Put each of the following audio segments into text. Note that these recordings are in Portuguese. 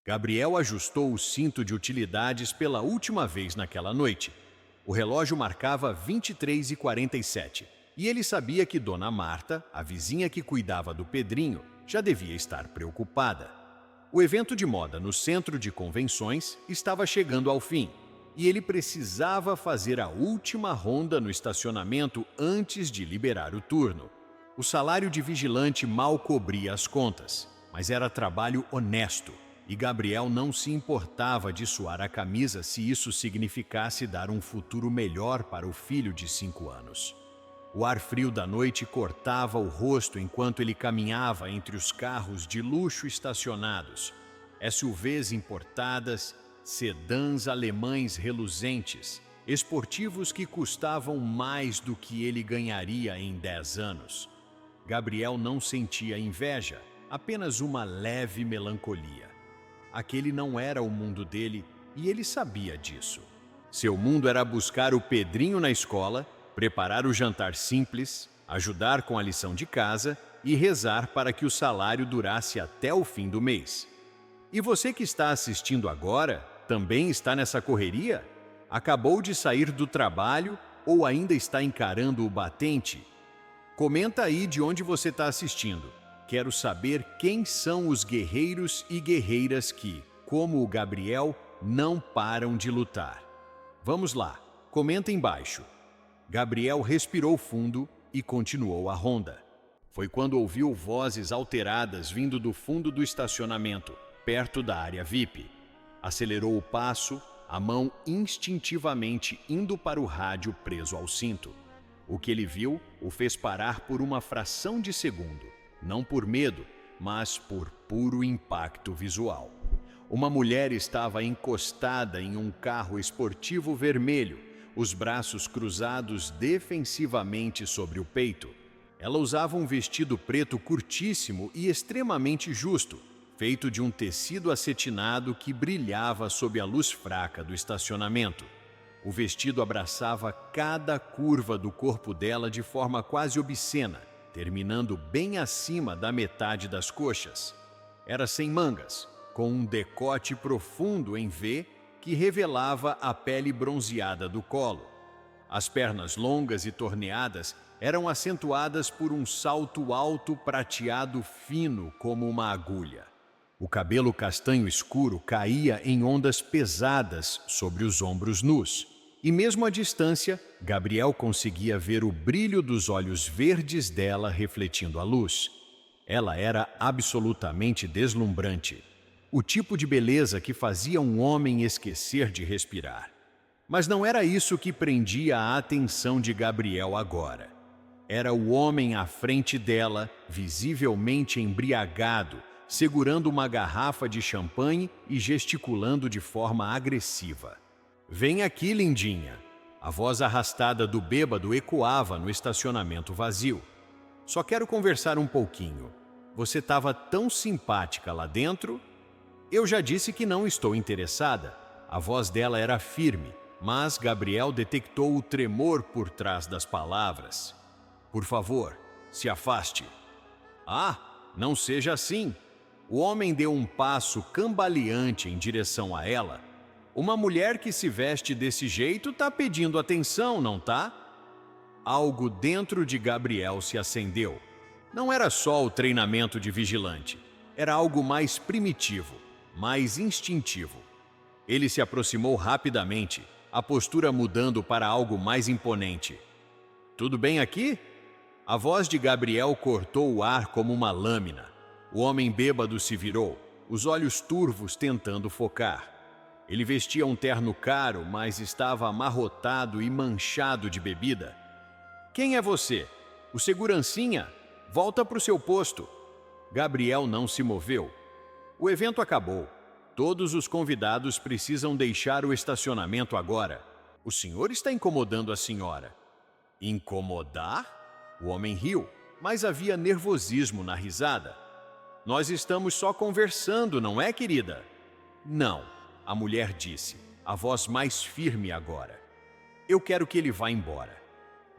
Gabriel ajustou o cinto de utilidades pela última vez naquela noite. O relógio marcava 23h47 e ele sabia que Dona Marta, a vizinha que cuidava do Pedrinho, já devia estar preocupada. O evento de moda no centro de convenções estava chegando ao fim e ele precisava fazer a última ronda no estacionamento antes de liberar o turno. O salário de vigilante mal cobria as contas, mas era trabalho honesto e Gabriel não se importava de suar a camisa se isso significasse dar um futuro melhor para o filho de 5 anos. O ar frio da noite cortava o rosto enquanto ele caminhava entre os carros de luxo estacionados, SUVs importadas, sedãs alemães reluzentes, esportivos que custavam mais do que ele ganharia em 10 anos. Gabriel não sentia inveja, apenas uma leve melancolia. Aquele não era o mundo dele e ele sabia disso. Seu mundo era buscar o Pedrinho na escola, preparar o jantar simples, ajudar com a lição de casa e rezar para que o salário durasse até o fim do mês. E você que está assistindo agora, também está nessa correria? Acabou de sair do trabalho ou ainda está encarando o batente? Comenta aí de onde você está assistindo. Quero saber quem são os guerreiros e guerreiras que, como o Gabriel, não param de lutar. Vamos lá, comenta embaixo. Gabriel respirou fundo e continuou a ronda. Foi quando ouviu vozes alteradas vindo do fundo do estacionamento, perto da área VIP. Acelerou o passo, a mão instintivamente indo para o rádio preso ao cinto. O que ele viu o fez parar por uma fração de segundo. Não por medo, mas por puro impacto visual. Uma mulher estava encostada em um carro esportivo vermelho, os braços cruzados defensivamente sobre o peito. Ela usava um vestido preto curtíssimo e extremamente justo, feito de um tecido acetinado que brilhava sob a luz fraca do estacionamento. O vestido abraçava cada curva do corpo dela de forma quase obscena, terminando bem acima da metade das coxas. Era sem mangas, com um decote profundo em V que revelava a pele bronzeada do colo. As pernas longas e torneadas eram acentuadas por um salto alto prateado fino como uma agulha. O cabelo castanho escuro caía em ondas pesadas sobre os ombros nus. E mesmo à distância, Gabriel conseguia ver o brilho dos olhos verdes dela refletindo a luz. Ela era absolutamente deslumbrante. O tipo de beleza que fazia um homem esquecer de respirar. Mas não era isso que prendia a atenção de Gabriel agora. Era o homem à frente dela, visivelmente embriagado, segurando uma garrafa de champanhe e gesticulando de forma agressiva. "Vem aqui, lindinha." A voz arrastada do bêbado ecoava no estacionamento vazio. "Só quero conversar um pouquinho. Você estava tão simpática lá dentro." "Eu já disse que não estou interessada." A voz dela era firme, mas Gabriel detectou o tremor por trás das palavras. "Por favor, se afaste." "Ah, não seja assim." O homem deu um passo cambaleante em direção a ela. "Uma mulher que se veste desse jeito tá pedindo atenção, não tá?" Algo dentro de Gabriel se acendeu. Não era só o treinamento de vigilante. Era algo mais primitivo, mais instintivo. Ele se aproximou rapidamente, a postura mudando para algo mais imponente. "Tudo bem aqui?" A voz de Gabriel cortou o ar como uma lâmina. O homem bêbado se virou, os olhos turvos tentando focar. Ele vestia um terno caro, mas estava amarrotado e manchado de bebida. "Quem é você? O segurancinha? Volta para o seu posto." Gabriel não se moveu. O evento acabou. Todos os convidados precisam deixar o estacionamento agora. "O senhor está incomodando a senhora." "Incomodar?" O homem riu, mas havia nervosismo na risada. "Nós estamos só conversando, não é, querida?" "Não." A mulher disse, a voz mais firme agora. "Eu quero que ele vá embora."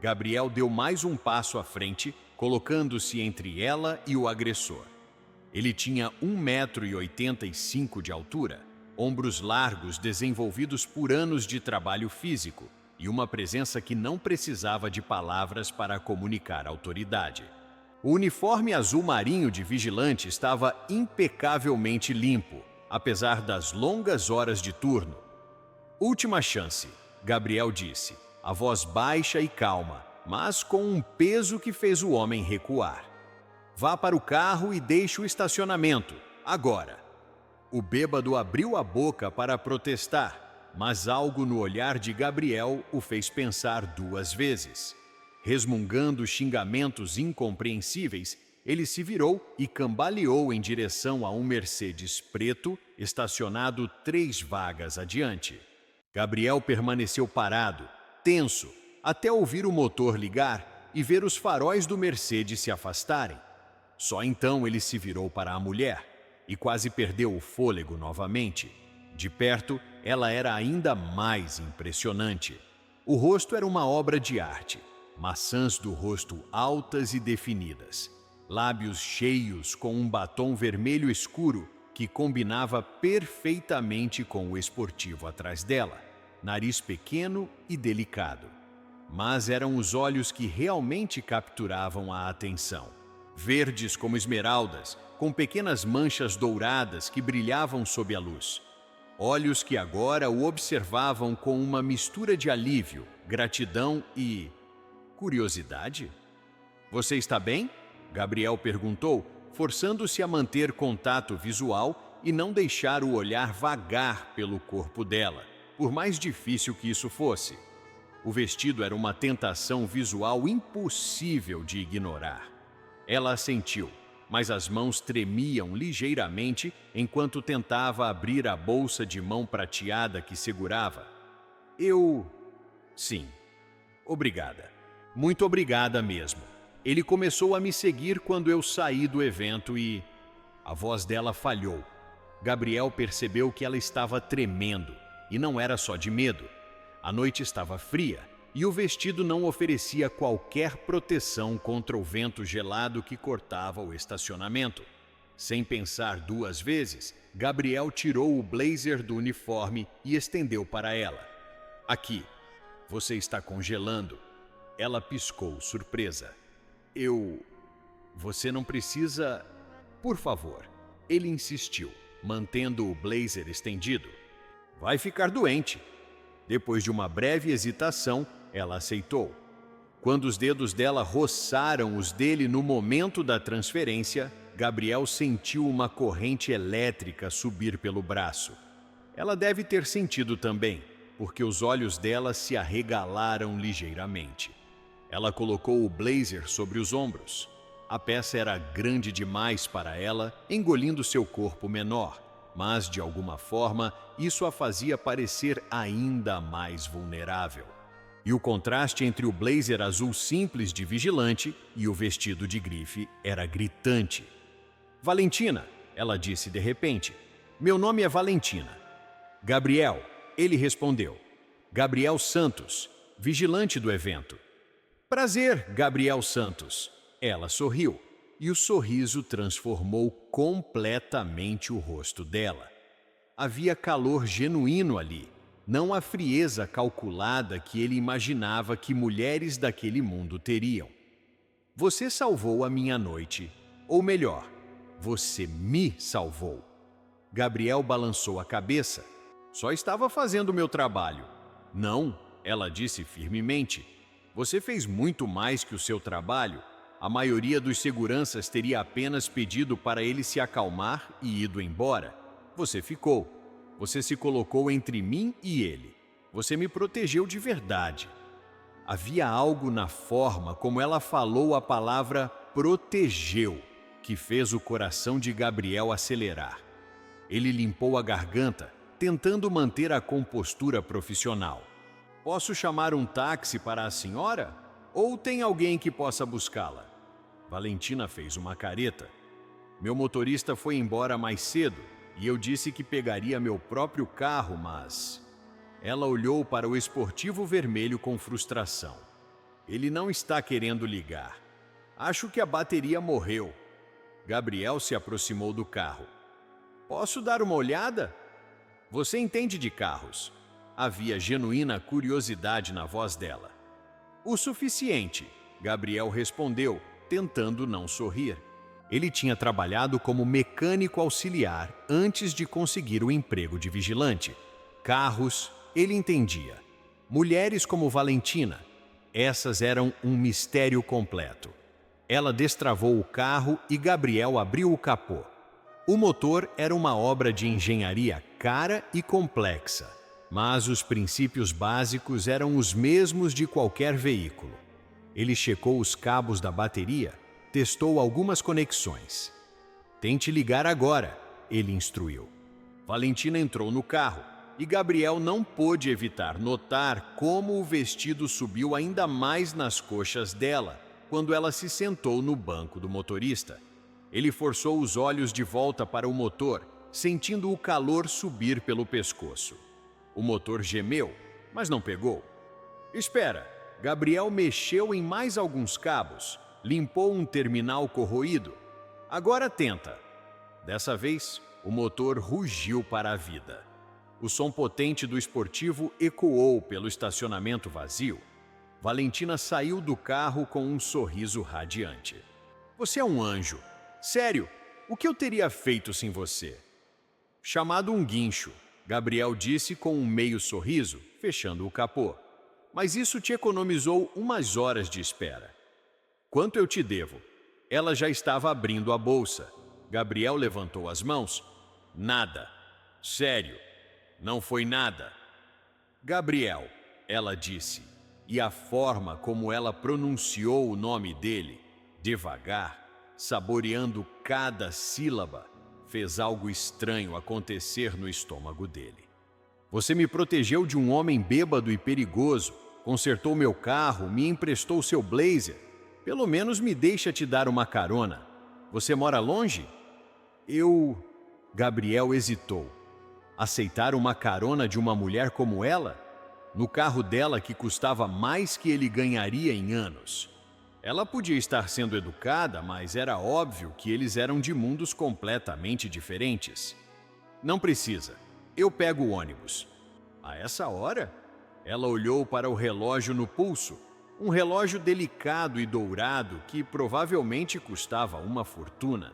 Gabriel deu mais um passo à frente, colocando-se entre ela e o agressor. Ele tinha 1,85 m de altura, ombros largos desenvolvidos por anos de trabalho físico e uma presença que não precisava de palavras para comunicar autoridade. O uniforme azul marinho de vigilante estava impecavelmente limpo, apesar das longas horas de turno. "Última chance", Gabriel disse, a voz baixa e calma, mas com um peso que fez o homem recuar. "Vá para o carro e deixe o estacionamento, agora." O bêbado abriu a boca para protestar, mas algo no olhar de Gabriel o fez pensar 2 vezes. Resmungando xingamentos incompreensíveis, ele se virou e cambaleou em direção a um Mercedes preto estacionado 3 vagas adiante. Gabriel permaneceu parado, tenso, até ouvir o motor ligar e ver os faróis do Mercedes se afastarem. Só então ele se virou para a mulher e quase perdeu o fôlego novamente. De perto, ela era ainda mais impressionante. O rosto era uma obra de arte. Maçãs do rosto altas e definidas, lábios cheios com um batom vermelho escuro que combinava perfeitamente com o esportivo atrás dela, nariz pequeno e delicado. Mas eram os olhos que realmente capturavam a atenção. Verdes como esmeraldas, com pequenas manchas douradas que brilhavam sob a luz. Olhos que agora o observavam com uma mistura de alívio, gratidão e curiosidade. "Você está bem?" Gabriel perguntou, forçando-se a manter contato visual e não deixar o olhar vagar pelo corpo dela, por mais difícil que isso fosse. O vestido era uma tentação visual impossível de ignorar. Ela assentiu, mas as mãos tremiam ligeiramente enquanto tentava abrir a bolsa de mão prateada que segurava. Sim. Obrigada. Muito obrigada mesmo. Ele começou a me seguir quando eu saí do evento e..." A voz dela falhou. Gabriel percebeu que ela estava tremendo, e não era só de medo. A noite estava fria, e o vestido não oferecia qualquer proteção contra o vento gelado que cortava o estacionamento. Sem pensar 2 vezes, Gabriel tirou o blazer do uniforme e estendeu para ela. "Aqui. Você está congelando." Ela piscou, surpresa. Você não precisa... Por favor." Ele insistiu, mantendo o blazer estendido. "Vai ficar doente." Depois de uma breve hesitação, ela aceitou. Quando os dedos dela roçaram os dele no momento da transferência, Gabriel sentiu uma corrente elétrica subir pelo braço. Ela deve ter sentido também, porque os olhos dela se arregalaram ligeiramente. Ela colocou o blazer sobre os ombros. A peça era grande demais para ela, engolindo seu corpo menor, mas, de alguma forma, isso a fazia parecer ainda mais vulnerável. E o contraste entre o blazer azul simples de vigilante e o vestido de grife era gritante. "Valentina", ela disse de repente. "Meu nome é Valentina." "Gabriel", ele respondeu. "Gabriel Santos, vigilante do evento." "Prazer, Gabriel Santos." Ela sorriu, e o sorriso transformou completamente o rosto dela. Havia calor genuíno ali, não a frieza calculada que ele imaginava que mulheres daquele mundo teriam. "Você salvou a minha noite. Ou melhor, você me salvou." Gabriel balançou a cabeça. "Só estava fazendo o meu trabalho." "Não", ela disse firmemente. "Você fez muito mais que o seu trabalho. A maioria dos seguranças teria apenas pedido para ele se acalmar e ido embora. Você ficou. Você se colocou entre mim e ele. Você me protegeu de verdade." Havia algo na forma como ela falou a palavra protegeu, que fez o coração de Gabriel acelerar. Ele limpou a garganta, tentando manter a compostura profissional. "Posso chamar um táxi para a senhora? Ou tem alguém que possa buscá-la?" Valentina fez uma careta. "Meu motorista foi embora mais cedo e eu disse que pegaria meu próprio carro, mas..." Ela olhou para o esportivo vermelho com frustração. "Ele não está querendo ligar. Acho que a bateria morreu." Gabriel se aproximou do carro. Posso dar uma olhada? Você entende de carros? Havia genuína curiosidade na voz dela. O suficiente, Gabriel respondeu, tentando não sorrir. Ele tinha trabalhado como mecânico auxiliar antes de conseguir o emprego de vigilante. Carros, ele entendia. Mulheres como Valentina, essas eram um mistério completo. Ela destravou o carro e Gabriel abriu o capô. O motor era uma obra de engenharia cara e complexa, mas os princípios básicos eram os mesmos de qualquer veículo. Ele checou os cabos da bateria, testou algumas conexões. Tente ligar agora, ele instruiu. Valentina entrou no carro e Gabriel não pôde evitar notar como o vestido subiu ainda mais nas coxas dela quando ela se sentou no banco do motorista. Ele forçou os olhos de volta para o motor, sentindo o calor subir pelo pescoço. O motor gemeu, mas não pegou. Espera, Gabriel mexeu em mais alguns cabos, limpou um terminal corroído. Agora tenta. Dessa vez, o motor rugiu para a vida. O som potente do esportivo ecoou pelo estacionamento vazio. Valentina saiu do carro com um sorriso radiante. Você é um anjo. Sério, o que eu teria feito sem você? Chamado um guincho, Gabriel disse com um meio sorriso, fechando o capô. Mas isso te economizou umas horas de espera. Quanto eu te devo? Ela já estava abrindo a bolsa. Gabriel levantou as mãos. Nada. Sério, não foi nada. Gabriel, ela disse, e a forma como ela pronunciou o nome dele, devagar, saboreando cada sílaba, fez algo estranho acontecer no estômago dele. Você me protegeu de um homem bêbado e perigoso, consertou meu carro, me emprestou seu blazer. Pelo menos me deixa te dar uma carona. Você mora longe? Gabriel hesitou. Aceitar uma carona de uma mulher como ela? No carro dela que custava mais que ele ganharia em anos. Ela podia estar sendo educada, mas era óbvio que eles eram de mundos completamente diferentes. Não precisa. Eu pego o ônibus. A essa hora? Ela olhou para o relógio no pulso. Um relógio delicado e dourado que provavelmente custava uma fortuna.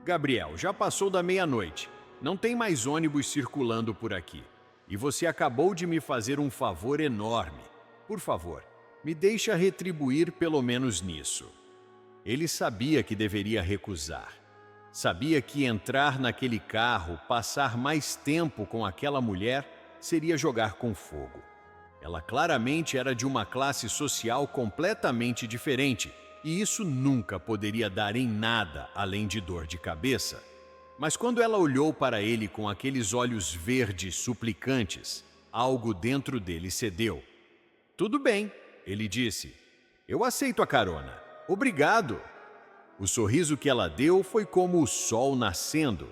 Gabriel, já passou da meia-noite. Não tem mais ônibus circulando por aqui. E você acabou de me fazer um favor enorme. Por favor, me deixa retribuir pelo menos nisso. Ele sabia que deveria recusar. Sabia que entrar naquele carro, passar mais tempo com aquela mulher, seria jogar com fogo. Ela claramente era de uma classe social completamente diferente, e isso nunca poderia dar em nada além de dor de cabeça. Mas quando ela olhou para ele com aqueles olhos verdes suplicantes, algo dentro dele cedeu. Tudo bem, ele disse. Eu aceito a carona. Obrigado. O sorriso que ela deu foi como o sol nascendo.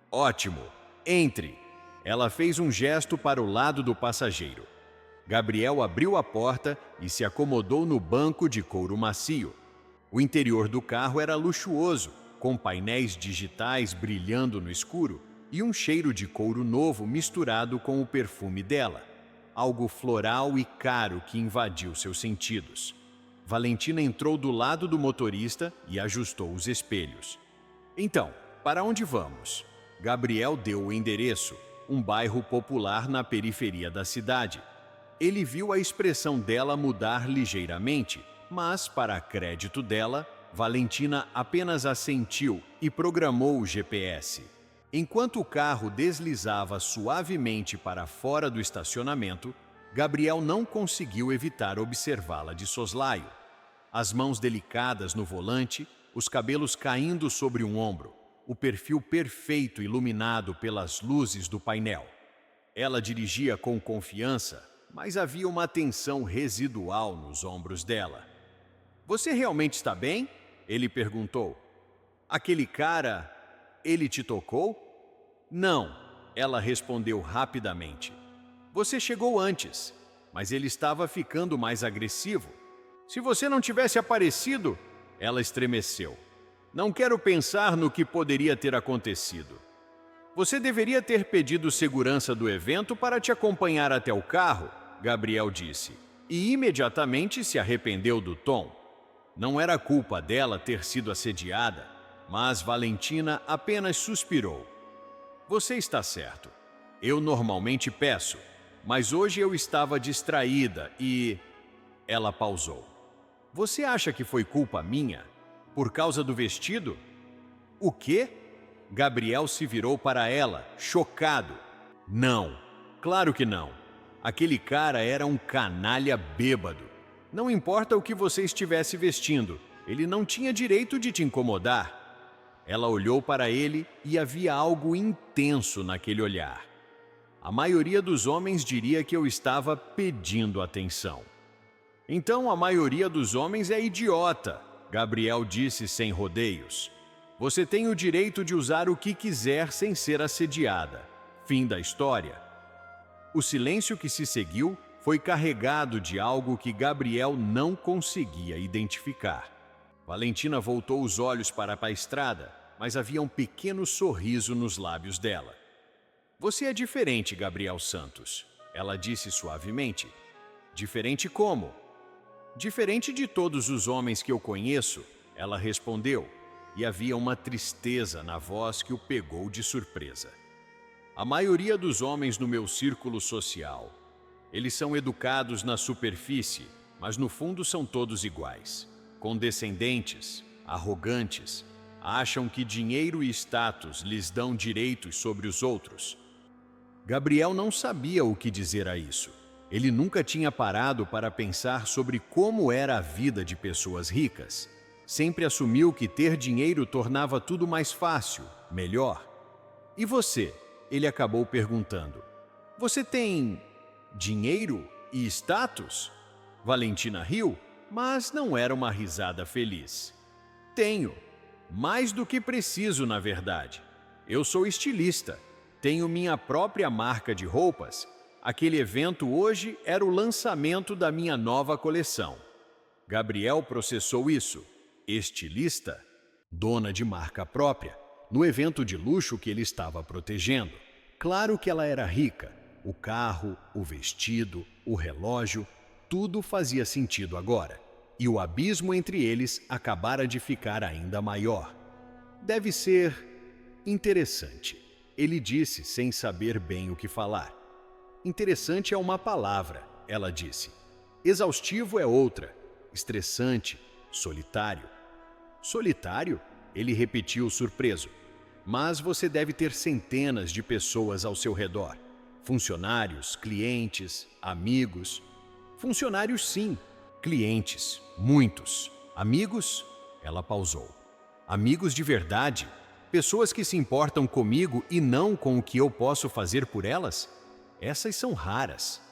Ótimo, entre. Ela fez um gesto para o lado do passageiro. Gabriel abriu a porta e se acomodou no banco de couro macio. O interior do carro era luxuoso, com painéis digitais brilhando no escuro e um cheiro de couro novo misturado com o perfume dela. Algo floral e caro que invadiu seus sentidos. Valentina entrou do lado do motorista e ajustou os espelhos. Então, para onde vamos? Gabriel deu o endereço, um bairro popular na periferia da cidade. Ele viu a expressão dela mudar ligeiramente, mas, para crédito dela, Valentina apenas assentiu e programou o GPS. Enquanto o carro deslizava suavemente para fora do estacionamento, Gabriel não conseguiu evitar observá-la de soslaio. As mãos delicadas no volante, os cabelos caindo sobre um ombro, o perfil perfeito iluminado pelas luzes do painel. Ela dirigia com confiança, mas havia uma tensão residual nos ombros dela. Você realmente está bem? Ele perguntou. Aquele cara, ele te tocou? Não, ela respondeu rapidamente. Você chegou antes, mas ele estava ficando mais agressivo. Se você não tivesse aparecido, ela estremeceu. Não quero pensar no que poderia ter acontecido. Você deveria ter pedido segurança do evento para te acompanhar até o carro, Gabriel disse, e imediatamente se arrependeu do tom. Não era culpa dela ter sido assediada, mas Valentina apenas suspirou. Você está certo. Eu normalmente peço, mas hoje eu estava distraída e... Ela pausou. Você acha que foi culpa minha? Por causa do vestido? O quê? Gabriel se virou para ela, chocado. Não, claro que não. Aquele cara era um canalha bêbado. Não importa o que você estivesse vestindo, ele não tinha direito de te incomodar. Ela olhou para ele e havia algo intenso naquele olhar. A maioria dos homens diria que eu estava pedindo atenção. Então a maioria dos homens é idiota, Gabriel disse sem rodeios. Você tem o direito de usar o que quiser sem ser assediada. Fim da história. O silêncio que se seguiu foi carregado de algo que Gabriel não conseguia identificar. Valentina voltou os olhos para a estrada, mas havia um pequeno sorriso nos lábios dela. Você é diferente, Gabriel Santos, ela disse suavemente. Diferente como? Diferente de todos os homens que eu conheço, ela respondeu, e havia uma tristeza na voz que o pegou de surpresa. A maioria dos homens no meu círculo social, eles são educados na superfície, mas no fundo são todos iguais. Condescendentes, arrogantes, acham que dinheiro e status lhes dão direitos sobre os outros. Gabriel não sabia o que dizer a isso. Ele nunca tinha parado para pensar sobre como era a vida de pessoas ricas. Sempre assumiu que ter dinheiro tornava tudo mais fácil, melhor. E você? Ele acabou perguntando. Você tem dinheiro e status? Valentina riu, mas não era uma risada feliz. Tenho. Mais do que preciso, na verdade. Eu sou estilista. Tenho minha própria marca de roupas. Aquele evento hoje era o lançamento da minha nova coleção. Gabriel processou isso. Estilista? Dona de marca própria, no evento de luxo que ele estava protegendo. Claro que ela era rica. O carro, o vestido, o relógio, tudo fazia sentido agora. E o abismo entre eles acabara de ficar ainda maior. Deve ser interessante, ele disse sem saber bem o que falar. Interessante é uma palavra, ela disse. Exaustivo é outra. Estressante, solitário. Solitário? Ele repetiu surpreso. Mas você deve ter centenas de pessoas ao seu redor. Funcionários, clientes, amigos. Funcionários sim, clientes, muitos. Amigos? Ela pausou. Amigos de verdade? Pessoas que se importam comigo e não com o que eu posso fazer por elas? Essas são raras.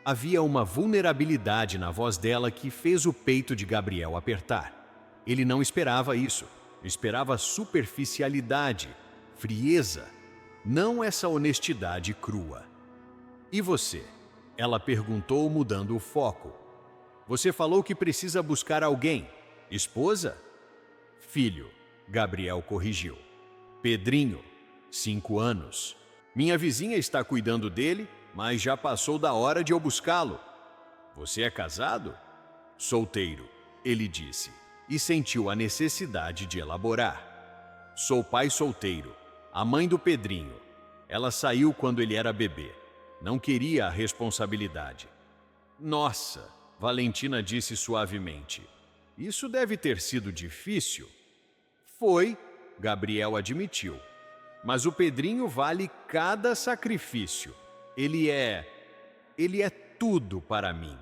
Havia uma vulnerabilidade na voz dela que fez o peito de Gabriel apertar. Ele não esperava isso. Esperava superficialidade, frieza, não essa honestidade crua. E você? Ela perguntou, mudando o foco. Você falou que precisa buscar alguém. Esposa? Filho, Gabriel corrigiu. Pedrinho, 5 anos. Minha vizinha está cuidando dele, mas já passou da hora de eu buscá-lo. Você é casado? Solteiro, ele disse, e sentiu a necessidade de elaborar. Sou pai solteiro, a mãe do Pedrinho. Ela saiu quando ele era bebê. Não queria a responsabilidade. Nossa, Valentina disse suavemente. Isso deve ter sido difícil. Foi, Gabriel admitiu. Mas o Pedrinho vale cada sacrifício. Ele é tudo para mim.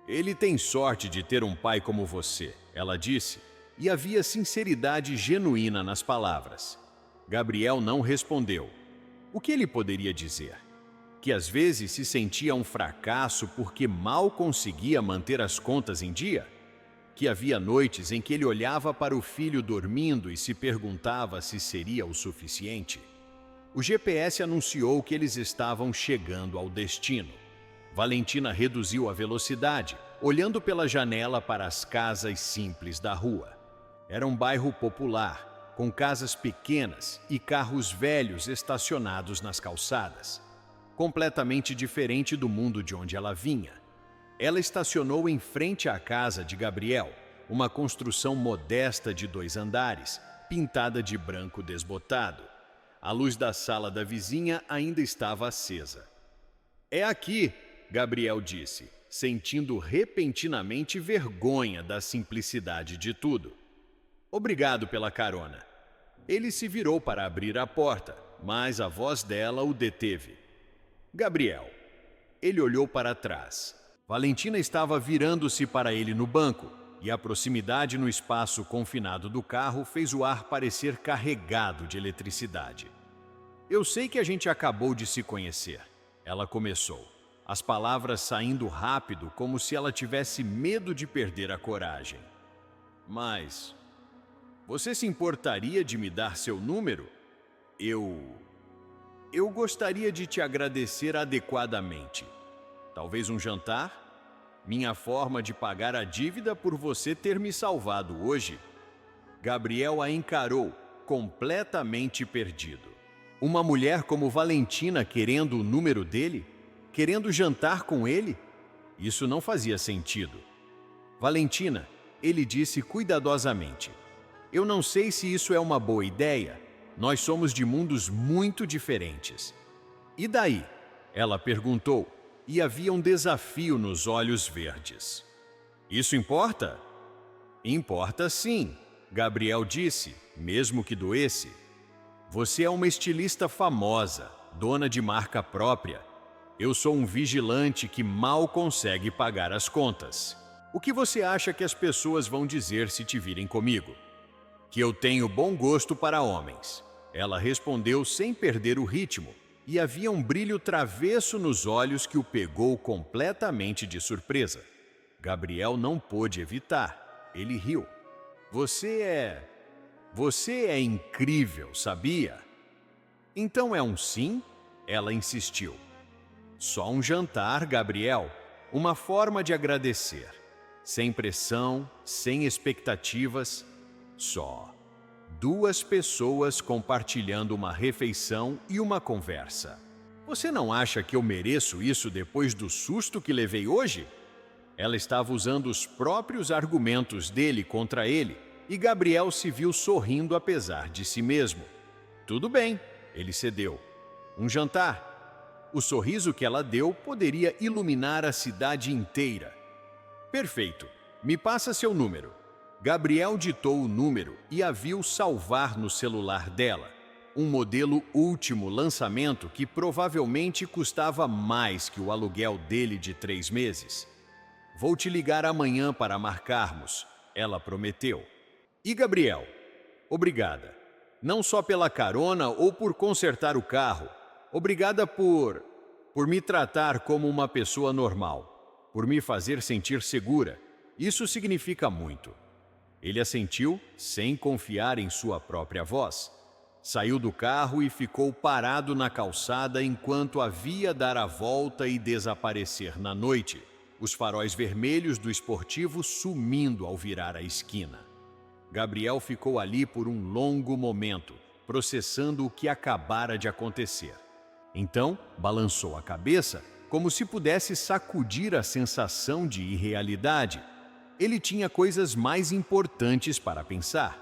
Ele tem sorte de ter um pai como você, ela disse, e havia sinceridade genuína nas palavras. Gabriel não respondeu. O que ele poderia dizer? Que às vezes se sentia um fracasso porque mal conseguia manter as contas em dia? Que havia noites em que ele olhava para o filho dormindo e se perguntava se seria o suficiente? O GPS anunciou que eles estavam chegando ao destino. Valentina reduziu a velocidade, olhando pela janela para as casas simples da rua. Era um bairro popular, com casas pequenas e carros velhos estacionados nas calçadas. Completamente diferente do mundo de onde ela vinha. Ela estacionou em frente à casa de Gabriel, uma construção modesta de 2 andares, pintada de branco desbotado. A luz da sala da vizinha ainda estava acesa. "É aqui", Gabriel disse, sentindo repentinamente vergonha da simplicidade de tudo. "Obrigado pela carona." Ele se virou para abrir a porta, mas a voz dela o deteve. "Gabriel." Ele olhou para trás. Valentina estava virando-se para ele no banco, e a proximidade no espaço confinado do carro fez o ar parecer carregado de eletricidade. "Eu sei que a gente acabou de se conhecer", ela começou, as palavras saindo rápido como se ela tivesse medo de perder a coragem. "Mas você se importaria de me dar seu número? Eu gostaria de te agradecer adequadamente. Talvez um jantar? Minha forma de pagar a dívida por você ter me salvado hoje." Gabriel a encarou, completamente perdido. Uma mulher como Valentina querendo o número dele? Querendo jantar com ele? Isso não fazia sentido. "Valentina", ele disse cuidadosamente, "eu não sei se isso é uma boa ideia. Nós somos de mundos muito diferentes." "E daí?" ela perguntou, e havia um desafio nos olhos verdes. "Isso importa?" "Importa sim", Gabriel disse, mesmo que doesse. "Você é uma estilista famosa, dona de marca própria. Eu sou um vigilante que mal consegue pagar as contas. O que você acha que as pessoas vão dizer se te virem comigo?" "Que eu tenho bom gosto para homens", ela respondeu sem perder o ritmo, e havia um brilho travesso nos olhos que o pegou completamente de surpresa. Gabriel não pôde evitar. Ele riu. Você é incrível, sabia?" "Então é um sim?" ela insistiu. "Só um jantar, Gabriel. Uma forma de agradecer. Sem pressão, sem expectativas. Só 2 pessoas compartilhando uma refeição e uma conversa. Você não acha que eu mereço isso depois do susto que levei hoje?" Ela estava usando os próprios argumentos dele contra ele, e Gabriel se viu sorrindo apesar de si mesmo. "Tudo bem", ele cedeu. "Um jantar." O sorriso que ela deu poderia iluminar a cidade inteira. "Perfeito. Me passa seu número." Gabriel ditou o número e a viu salvar no celular dela. Um modelo último lançamento que provavelmente custava mais que o aluguel dele de 3 meses. "Vou te ligar amanhã para marcarmos", ela prometeu. "E Gabriel, obrigada. Não só pela carona ou por consertar o carro. Obrigada por me tratar como uma pessoa normal. Por me fazer sentir segura. Isso significa muito." Ele assentiu, sem confiar em sua própria voz. Saiu do carro e ficou parado na calçada enquanto a via dar a volta e desaparecer na noite, os faróis vermelhos do esportivo sumindo ao virar a esquina. Gabriel ficou ali por um longo momento, processando o que acabara de acontecer. Então, balançou a cabeça, como se pudesse sacudir a sensação de irrealidade. Ele tinha coisas mais importantes para pensar,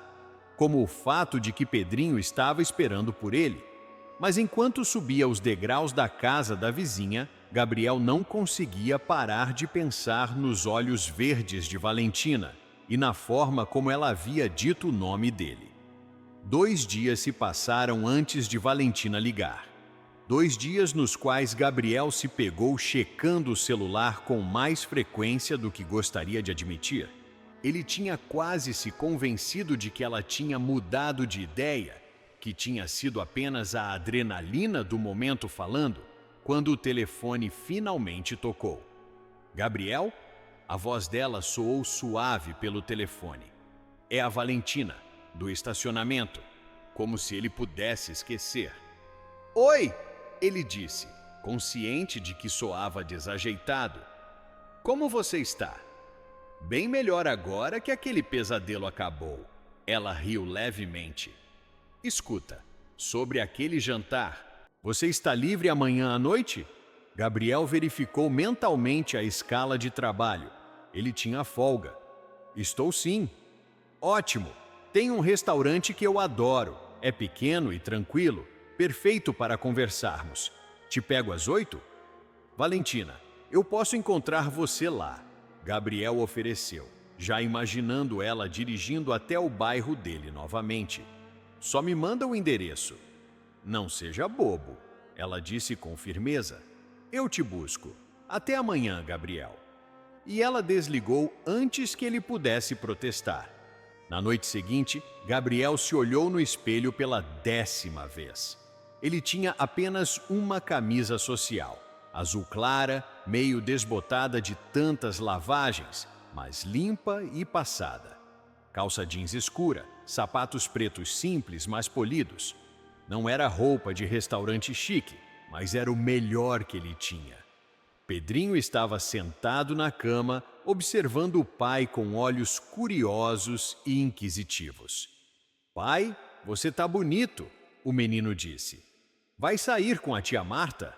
como o fato de que Pedrinho estava esperando por ele. Mas enquanto subia os degraus da casa da vizinha, Gabriel não conseguia parar de pensar nos olhos verdes de Valentina e na forma como ela havia dito o nome dele. 2 dias se passaram antes de Valentina ligar. 2 dias nos quais Gabriel se pegou checando o celular com mais frequência do que gostaria de admitir. Ele tinha quase se convencido de que ela tinha mudado de ideia, que tinha sido apenas a adrenalina do momento falando, quando o telefone finalmente tocou. "Gabriel?" A voz dela soou suave pelo telefone. "É a Valentina, do estacionamento", como se ele pudesse esquecer. "Oi!" ele disse, consciente de que soava desajeitado. "Como você está?" "Bem melhor agora que aquele pesadelo acabou." Ela riu levemente. Escuta, sobre aquele jantar, você está livre amanhã à noite? Gabriel verificou mentalmente a escala de trabalho. Ele tinha folga. Estou sim. Ótimo. Tem um restaurante que eu adoro. É pequeno e tranquilo, perfeito para conversarmos. Te pego às 8? Valentina, eu posso encontrar você lá. Gabriel ofereceu, já imaginando ela dirigindo até o bairro dele novamente. Só me manda o endereço. Não seja bobo, ela disse com firmeza. Eu te busco. Até amanhã, Gabriel. E ela desligou antes que ele pudesse protestar. Na noite seguinte, Gabriel se olhou no espelho pela 10ª vez. Ele tinha apenas uma camisa social, azul clara, meio desbotada de tantas lavagens, mas limpa e passada. Calça jeans escura, sapatos pretos simples, mas polidos. Não era roupa de restaurante chique, mas era o melhor que ele tinha. Pedrinho estava sentado na cama, observando o pai com olhos curiosos e inquisitivos. Pai, você tá bonito, o menino disse. Vai sair com a tia Marta?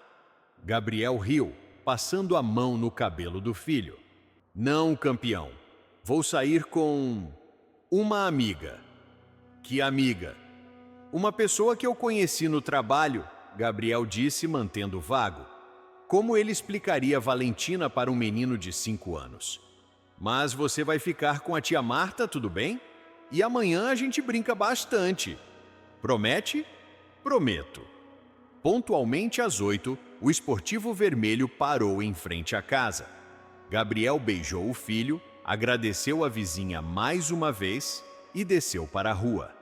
Gabriel riu, passando a mão no cabelo do filho. Não, campeão. Vou sair com uma amiga. Que amiga? Uma pessoa que eu conheci no trabalho, Gabriel disse, mantendo vago. Como ele explicaria Valentina para um menino de 5 anos? Mas você vai ficar com a tia Marta, tudo bem? E amanhã a gente brinca bastante. Promete? Prometo. Pontualmente às 8, o esportivo vermelho parou em frente à casa. Gabriel beijou o filho, agradeceu a vizinha mais uma vez e desceu para a rua.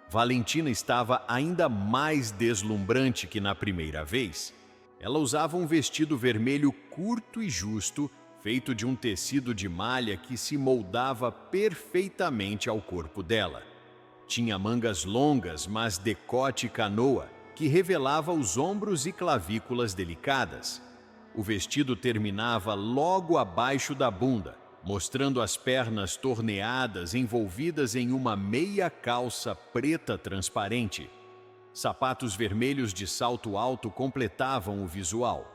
Valentina estava ainda mais deslumbrante que na primeira vez. Ela usava um vestido vermelho curto e justo, feito de um tecido de malha que se moldava perfeitamente ao corpo dela. Tinha mangas longas, mas decote canoa, que revelava os ombros e clavículas delicadas. O vestido terminava logo abaixo da bunda, mostrando as pernas torneadas envolvidas em uma meia calça preta transparente. Sapatos vermelhos de salto alto completavam o visual.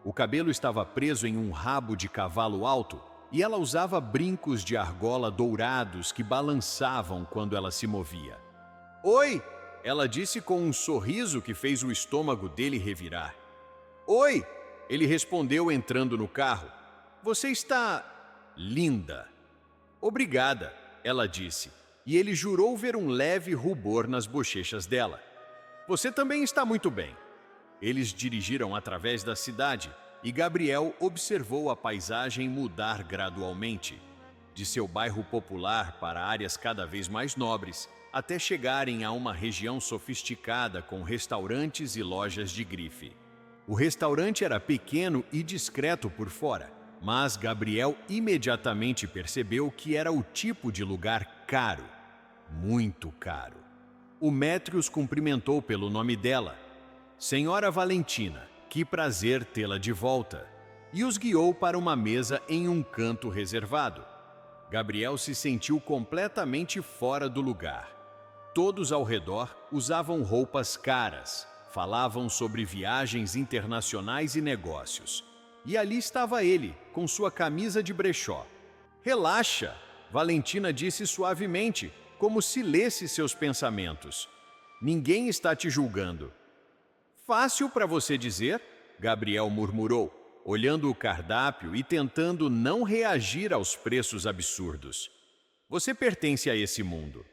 O cabelo estava preso em um rabo de cavalo alto e ela usava brincos de argola dourados que balançavam quando ela se movia. Oi! Ela disse com um sorriso que fez o estômago dele revirar. Oi! Ele respondeu entrando no carro. Você está linda. Obrigada, ela disse, e ele jurou ver um leve rubor nas bochechas dela. Você também está muito bem. Eles dirigiram através da cidade e Gabriel observou a paisagem mudar gradualmente, de seu bairro popular para áreas cada vez mais nobres, até chegarem a uma região sofisticada com restaurantes e lojas de grife. O restaurante era pequeno e discreto por fora, mas Gabriel imediatamente percebeu que era o tipo de lugar caro, muito caro. O maître os cumprimentou pelo nome dela. Senhora Valentina, que prazer tê-la de volta. E os guiou para uma mesa em um canto reservado. Gabriel se sentiu completamente fora do lugar. Todos ao redor usavam roupas caras, falavam sobre viagens internacionais e negócios. E ali estava ele, com sua camisa de brechó. Relaxa, Valentina disse suavemente, como se lesse seus pensamentos. Ninguém está te julgando. Fácil para você dizer, Gabriel murmurou, olhando o cardápio e tentando não reagir aos preços absurdos. Você pertence a esse mundo.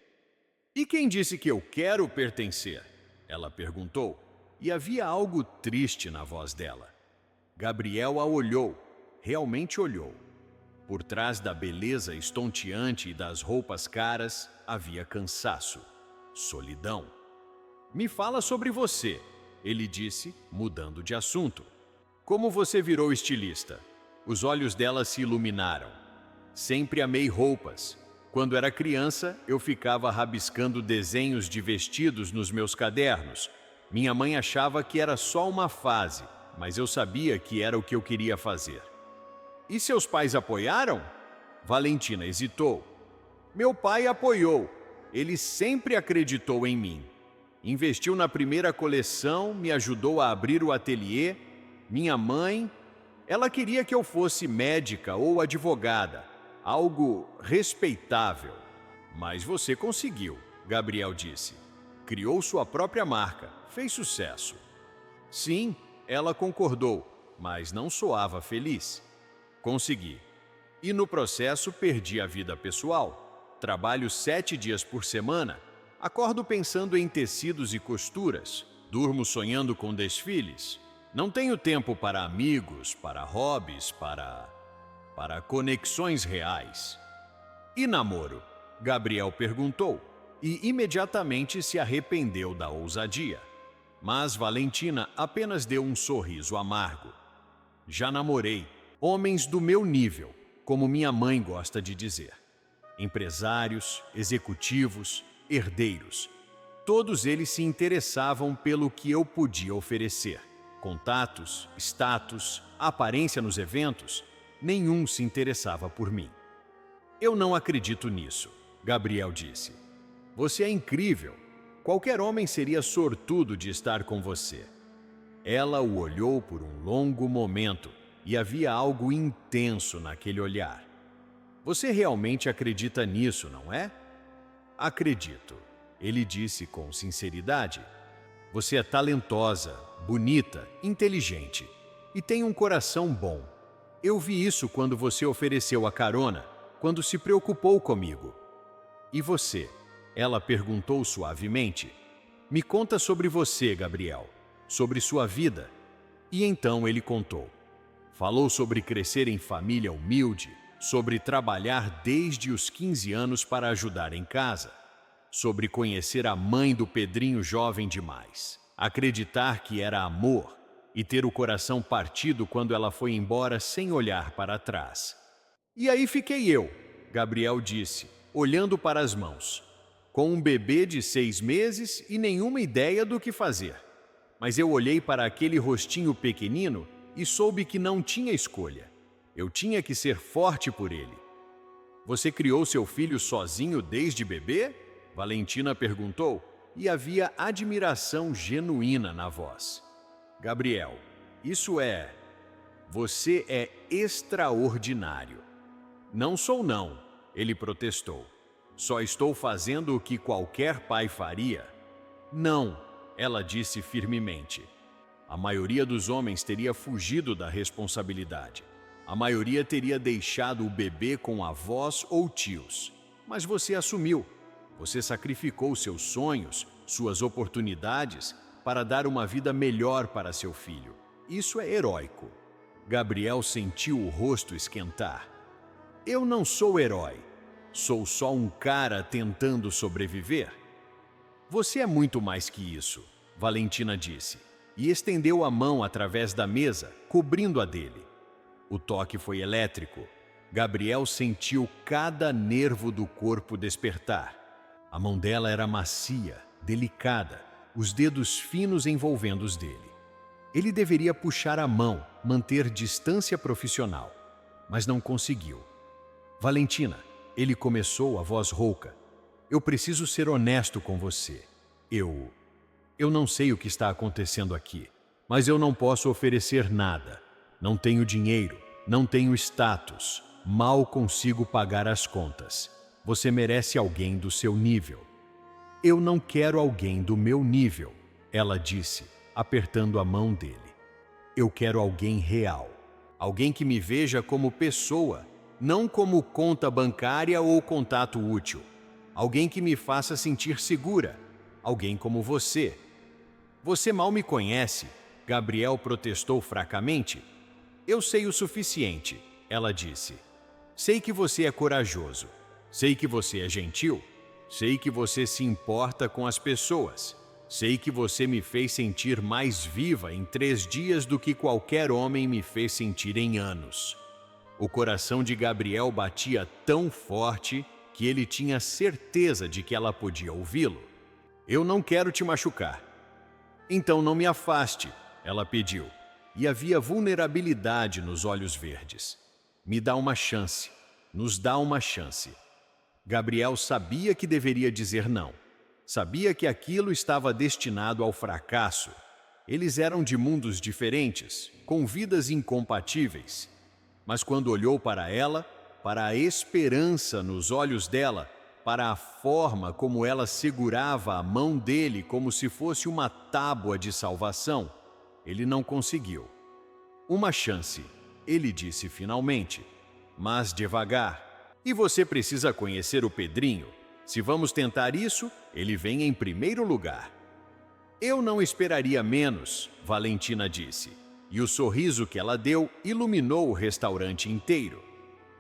E quem disse que eu quero pertencer? Ela perguntou, e havia algo triste na voz dela. Gabriel a olhou, realmente olhou. Por trás da beleza estonteante e das roupas caras, havia cansaço, solidão. Me fala sobre você, ele disse, mudando de assunto. Como você virou estilista? Os olhos dela se iluminaram. Sempre amei roupas. Quando era criança, eu ficava rabiscando desenhos de vestidos nos meus cadernos. Minha mãe achava que era só uma fase, mas eu sabia que era o que eu queria fazer. E seus pais apoiaram? Valentina hesitou. Meu pai apoiou. Ele sempre acreditou em mim. investiu na primeira coleção, me ajudou a abrir o ateliê. Minha mãe, ela queria que eu fosse médica ou advogada, algo respeitável. Mas você conseguiu, Gabriel disse. Criou sua própria marca, fez sucesso. Sim, ela concordou, mas não soava feliz. Consegui. E no processo perdi a vida pessoal. Trabalho 7 dias por semana. Acordo pensando em tecidos e costuras. Durmo sonhando com desfiles. Não tenho tempo para amigos, para hobbies, para conexões reais. E namoro? Gabriel perguntou, e imediatamente se arrependeu da ousadia. Mas Valentina apenas deu um sorriso amargo. Já namorei homens do meu nível, como minha mãe gosta de dizer. Empresários, executivos, herdeiros. Todos eles se interessavam pelo que eu podia oferecer. Contatos, status, aparência nos eventos, nenhum se interessava por mim. Eu não acredito nisso, Gabriel disse. Você é incrível. Qualquer homem seria sortudo de estar com você. Ela o olhou por um longo momento e havia algo intenso naquele olhar. Você realmente acredita nisso, não é? Acredito, ele disse com sinceridade. Você é talentosa, bonita, inteligente e tem um coração bom. Eu vi isso quando você ofereceu a carona, quando se preocupou comigo. E você? Ela perguntou suavemente. Me conta sobre você, Gabriel, sobre sua vida. E então ele contou. Falou sobre crescer em família humilde, sobre trabalhar desde os 15 anos para ajudar em casa, sobre conhecer a mãe do Pedrinho jovem demais, acreditar que era amor e ter o coração partido quando ela foi embora sem olhar para trás. E aí fiquei eu, Gabriel disse, olhando para as mãos, com um bebê de 6 meses e nenhuma ideia do que fazer. Mas eu olhei para aquele rostinho pequenino e soube que não tinha escolha. Eu tinha que ser forte por ele. Você criou seu filho sozinho desde bebê? Valentina perguntou, e havia admiração genuína na voz. Gabriel, você é extraordinário. Não sou não, ele protestou. Só estou fazendo o que qualquer pai faria. Não, ela disse firmemente. A maioria dos homens teria fugido da responsabilidade. A maioria teria deixado o bebê com avós ou tios. Mas você assumiu. Você sacrificou seus sonhos, suas oportunidades, para dar uma vida melhor para seu filho. Isso é heróico. Gabriel sentiu o rosto esquentar. Eu não sou herói. Sou só um cara tentando sobreviver. Você é muito mais que isso, Valentina disse, e estendeu a mão através da mesa, cobrindo a dele. O toque foi elétrico. Gabriel sentiu cada nervo do corpo despertar. A mão dela era macia, delicada, os dedos finos envolvendo os dele. Ele deveria puxar a mão, manter distância profissional, mas não conseguiu. Valentina, ele começou a voz rouca. Eu preciso ser honesto com você. Eu não sei o que está acontecendo aqui, mas eu não posso oferecer nada. Não tenho dinheiro, não tenho status, mal consigo pagar as contas. Você merece alguém do seu nível. Eu não quero alguém do meu nível, ela disse, apertando a mão dele. Eu quero alguém real, alguém que me veja como pessoa, não como conta bancária ou contato útil. Alguém que me faça sentir segura. Alguém como você. Você mal me conhece, Gabriel protestou fracamente. Eu sei o suficiente, ela disse. Sei que você é corajoso. Sei que você é gentil. Sei que você se importa com as pessoas. Sei que você me fez sentir mais viva em 3 dias do que qualquer homem me fez sentir em anos. O coração de Gabriel batia tão forte que ele tinha certeza de que ela podia ouvi-lo. Eu não quero te machucar. Então não me afaste, ela pediu, e havia vulnerabilidade nos olhos verdes. Me dá uma chance, nos dá uma chance. Gabriel sabia que deveria dizer não. Sabia que aquilo estava destinado ao fracasso. Eles eram de mundos diferentes, com vidas incompatíveis. Mas quando olhou para ela, para a esperança nos olhos dela, para a forma como ela segurava a mão dele como se fosse uma tábua de salvação, ele não conseguiu. Uma chance, ele disse finalmente, mas devagar. E você precisa conhecer o Pedrinho. Se vamos tentar isso, ele vem em primeiro lugar. Eu não esperaria menos, Valentina disse, e o sorriso que ela deu iluminou o restaurante inteiro.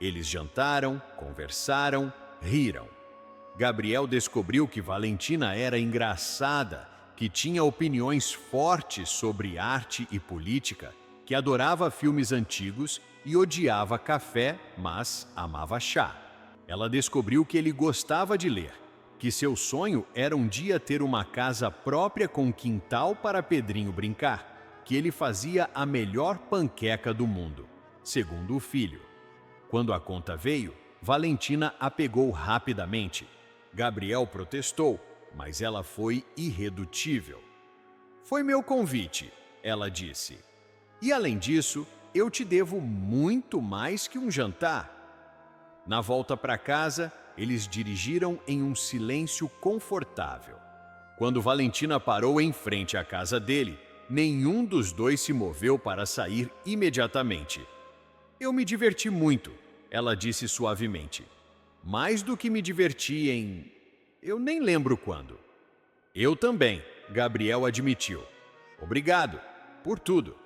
Eles jantaram, conversaram, riram. Gabriel descobriu que Valentina era engraçada, que tinha opiniões fortes sobre arte e política, que adorava filmes antigos e odiava café, mas amava chá. Ela descobriu que ele gostava de ler, que seu sonho era um dia ter uma casa própria com quintal para Pedrinho brincar, que ele fazia a melhor panqueca do mundo, segundo o filho. Quando a conta veio, Valentina a pegou rapidamente. Gabriel protestou, mas ela foi irredutível. Foi meu convite, ela disse. E além disso, eu te devo muito mais que um jantar. Na volta para casa, eles dirigiram em um silêncio confortável. Quando Valentina parou em frente à casa dele, nenhum dos dois se moveu para sair imediatamente. Eu me diverti muito, ela disse suavemente. Mais do que me diverti em... eu nem lembro quando. Eu também, Gabriel admitiu. Obrigado, por tudo.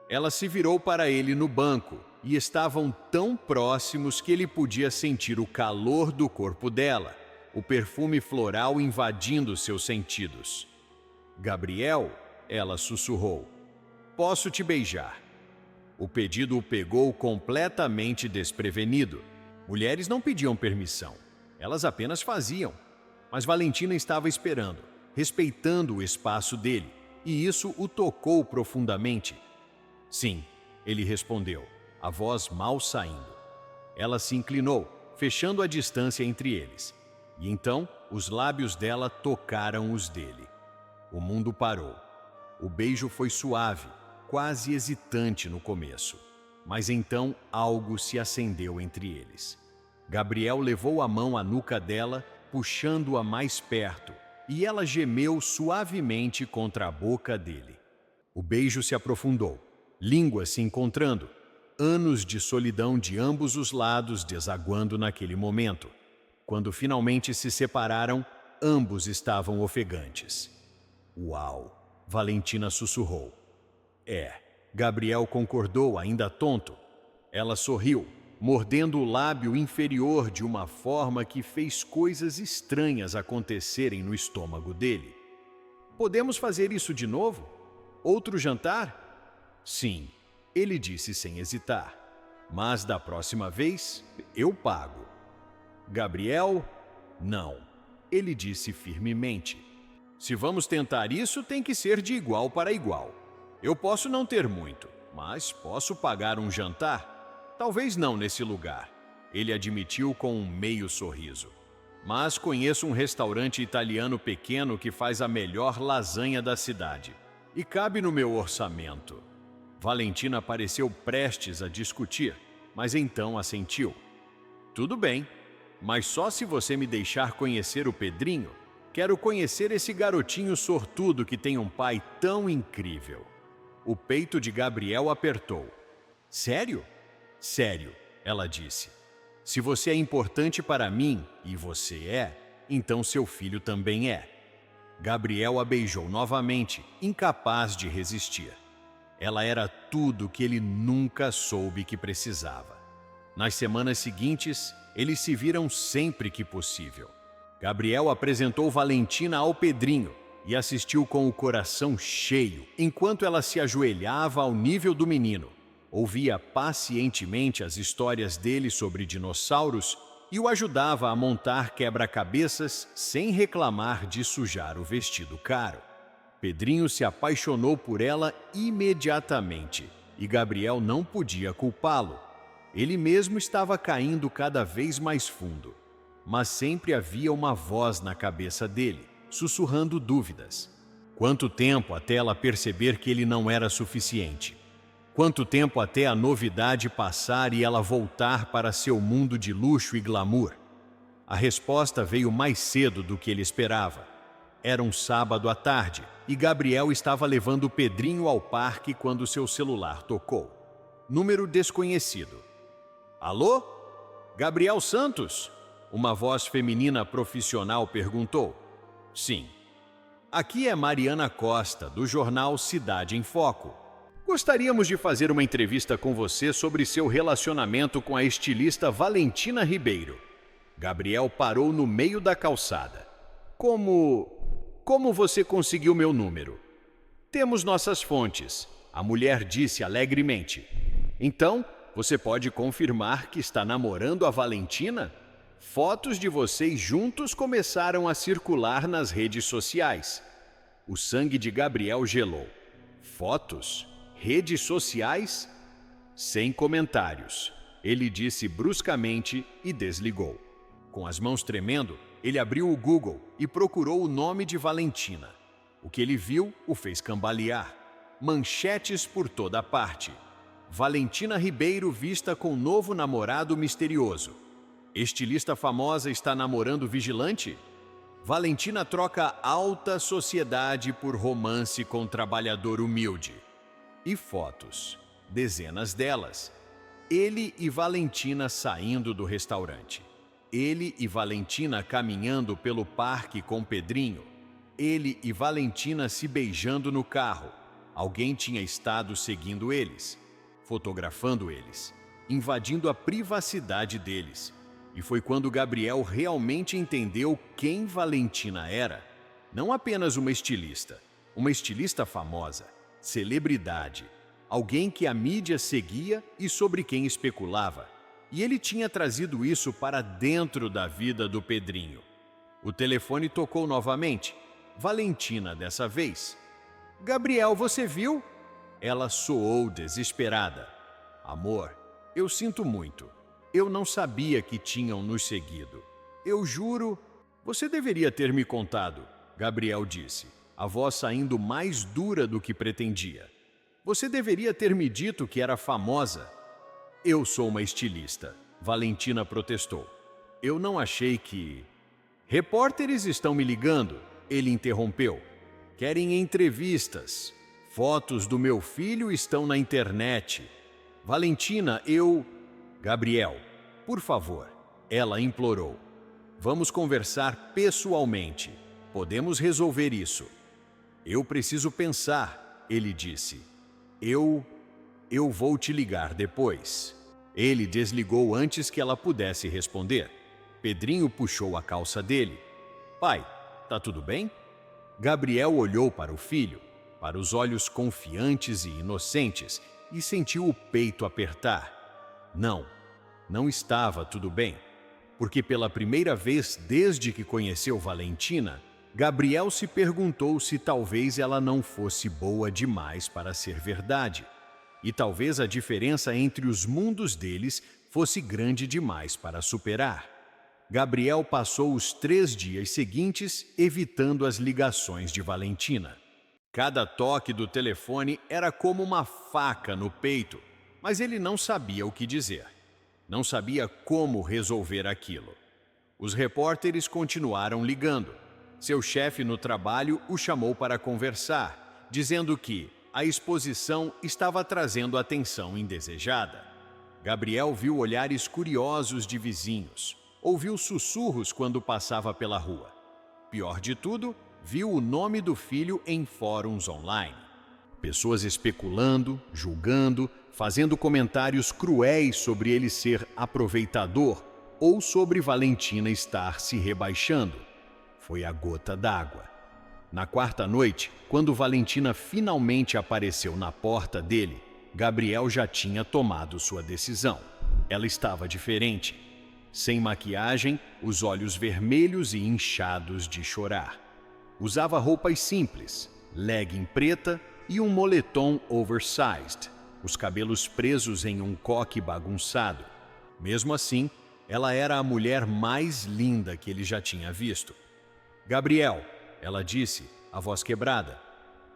Ela se virou para ele no banco e estavam tão próximos que ele podia sentir o calor do corpo dela, o perfume floral invadindo seus sentidos. Gabriel, ela sussurrou, posso te beijar? O pedido o pegou completamente desprevenido. Mulheres não pediam permissão, elas apenas faziam. Mas Valentina estava esperando, respeitando o espaço dele, e isso o tocou profundamente. Sim, ele respondeu, a voz mal saindo. Ela se inclinou, fechando a distância entre eles. E então, os lábios dela tocaram os dele. O mundo parou. O beijo foi suave, quase hesitante no começo. Mas então algo se acendeu entre eles. Gabriel levou a mão à nuca dela, puxando-a mais perto, e ela gemeu suavemente contra a boca dele. O beijo se aprofundou, línguas se encontrando, anos de solidão de ambos os lados desaguando naquele momento. Quando finalmente se separaram, ambos estavam ofegantes. Uau! Valentina sussurrou. Gabriel concordou, ainda tonto. Ela sorriu, mordendo o lábio inferior de uma forma que fez coisas estranhas acontecerem no estômago dele. Podemos fazer isso de novo? Outro jantar? Sim, ele disse sem hesitar. Mas da próxima vez, eu pago. Gabriel, não. Ele disse firmemente. Se vamos tentar isso, tem que ser de igual para igual. Eu posso não ter muito, mas posso pagar um jantar? Talvez não nesse lugar, ele admitiu com um meio sorriso. Mas conheço um restaurante italiano pequeno que faz a melhor lasanha da cidade. E cabe no meu orçamento. Valentina pareceu prestes a discutir, mas então assentiu. Tudo bem, mas só se você me deixar conhecer o Pedrinho. Quero conhecer esse garotinho sortudo que tem um pai tão incrível. O peito de Gabriel apertou. Sério? Sério, ela disse. Se você é importante para mim, e você é, então seu filho também é. Gabriel a beijou novamente, incapaz de resistir. Ela era tudo que ele nunca soube que precisava. Nas semanas seguintes, eles se viram sempre que possível. Gabriel apresentou Valentina ao Pedrinho e assistiu com o coração cheio, enquanto ela se ajoelhava ao nível do menino, ouvia pacientemente as histórias dele sobre dinossauros e o ajudava a montar quebra-cabeças sem reclamar de sujar o vestido caro. Pedrinho se apaixonou por ela imediatamente e Gabriel não podia culpá-lo. Ele mesmo estava caindo cada vez mais fundo, mas sempre havia uma voz na cabeça dele, sussurrando dúvidas. Quanto tempo até ela perceber que ele não era suficiente? Quanto tempo até a novidade passar e ela voltar para seu mundo de luxo e glamour? A resposta veio mais cedo do que ele esperava. Era um sábado à tarde e Gabriel estava levando o Pedrinho ao parque quando seu celular tocou. Número desconhecido. Alô? Gabriel Santos? Uma voz feminina profissional perguntou. Sim. Aqui é Mariana Costa, do jornal Cidade em Foco. Gostaríamos de fazer uma entrevista com você sobre seu relacionamento com a estilista Valentina Ribeiro. Gabriel parou no meio da calçada. Como você conseguiu meu número? Temos nossas fontes, a mulher disse alegremente. Então, você pode confirmar que está namorando a Valentina? Fotos de vocês juntos começaram a circular nas redes sociais. O sangue de Gabriel gelou. Fotos? Redes sociais? Sem comentários. Ele disse bruscamente e desligou. Com as mãos tremendo, ele abriu o Google e procurou o nome de Valentina. O que ele viu o fez cambalear. Manchetes por toda parte. Valentina Ribeiro vista com novo namorado misterioso. Estilista famosa está namorando vigilante? Valentina troca alta sociedade por romance com trabalhador humilde. E fotos, dezenas delas. Ele e Valentina saindo do restaurante. Ele e Valentina caminhando pelo parque com Pedrinho. Ele e Valentina se beijando no carro. Alguém tinha estado seguindo eles, fotografando eles, invadindo a privacidade deles. E foi quando Gabriel realmente entendeu quem Valentina era. Não apenas uma estilista famosa, celebridade, alguém que a mídia seguia e sobre quem especulava. E ele tinha trazido isso para dentro da vida do Pedrinho. O telefone tocou novamente. Valentina dessa vez. Gabriel, você viu? Ela soou desesperada. Amor, eu sinto muito. Eu não sabia que tinham nos seguido. Eu juro... Você deveria ter me contado, Gabriel disse, a voz saindo mais dura do que pretendia. Você deveria ter me dito que era famosa. Eu sou uma estilista, Valentina protestou. Eu não achei que... Repórteres estão me ligando, ele interrompeu. Querem entrevistas. Fotos do meu filho estão na internet. Valentina, Gabriel, por favor, ela implorou. Vamos conversar pessoalmente. Podemos resolver isso. Eu preciso pensar, ele disse. Eu vou te ligar depois. Ele desligou antes que ela pudesse responder. Pedrinho puxou a calça dele. Pai, tá tudo bem? Gabriel olhou para o filho, para os olhos confiantes e inocentes, e sentiu o peito apertar. Não estava tudo bem, porque pela primeira vez desde que conheceu Valentina, Gabriel se perguntou se talvez ela não fosse boa demais para ser verdade, e talvez a diferença entre os mundos deles fosse grande demais para superar. Gabriel passou os 3 dias seguintes evitando as ligações de Valentina. Cada toque do telefone era como uma faca no peito, mas ele não sabia o que dizer. Não sabia como resolver aquilo. Os repórteres continuaram ligando. Seu chefe no trabalho o chamou para conversar, dizendo que a exposição estava trazendo atenção indesejada. Gabriel viu olhares curiosos de vizinhos. Ouviu sussurros quando passava pela rua. Pior de tudo, viu o nome do filho em fóruns online. Pessoas especulando, julgando, fazendo comentários cruéis sobre ele ser aproveitador ou sobre Valentina estar se rebaixando. Foi a gota d'água. Na quarta noite, quando Valentina finalmente apareceu na porta dele, Gabriel já tinha tomado sua decisão. Ela estava diferente. Sem maquiagem, os olhos vermelhos e inchados de chorar. Usava roupas simples, legging preta e um moletom oversized, os cabelos presos em um coque bagunçado. Mesmo assim, ela era a mulher mais linda que ele já tinha visto. Gabriel, ela disse, a voz quebrada.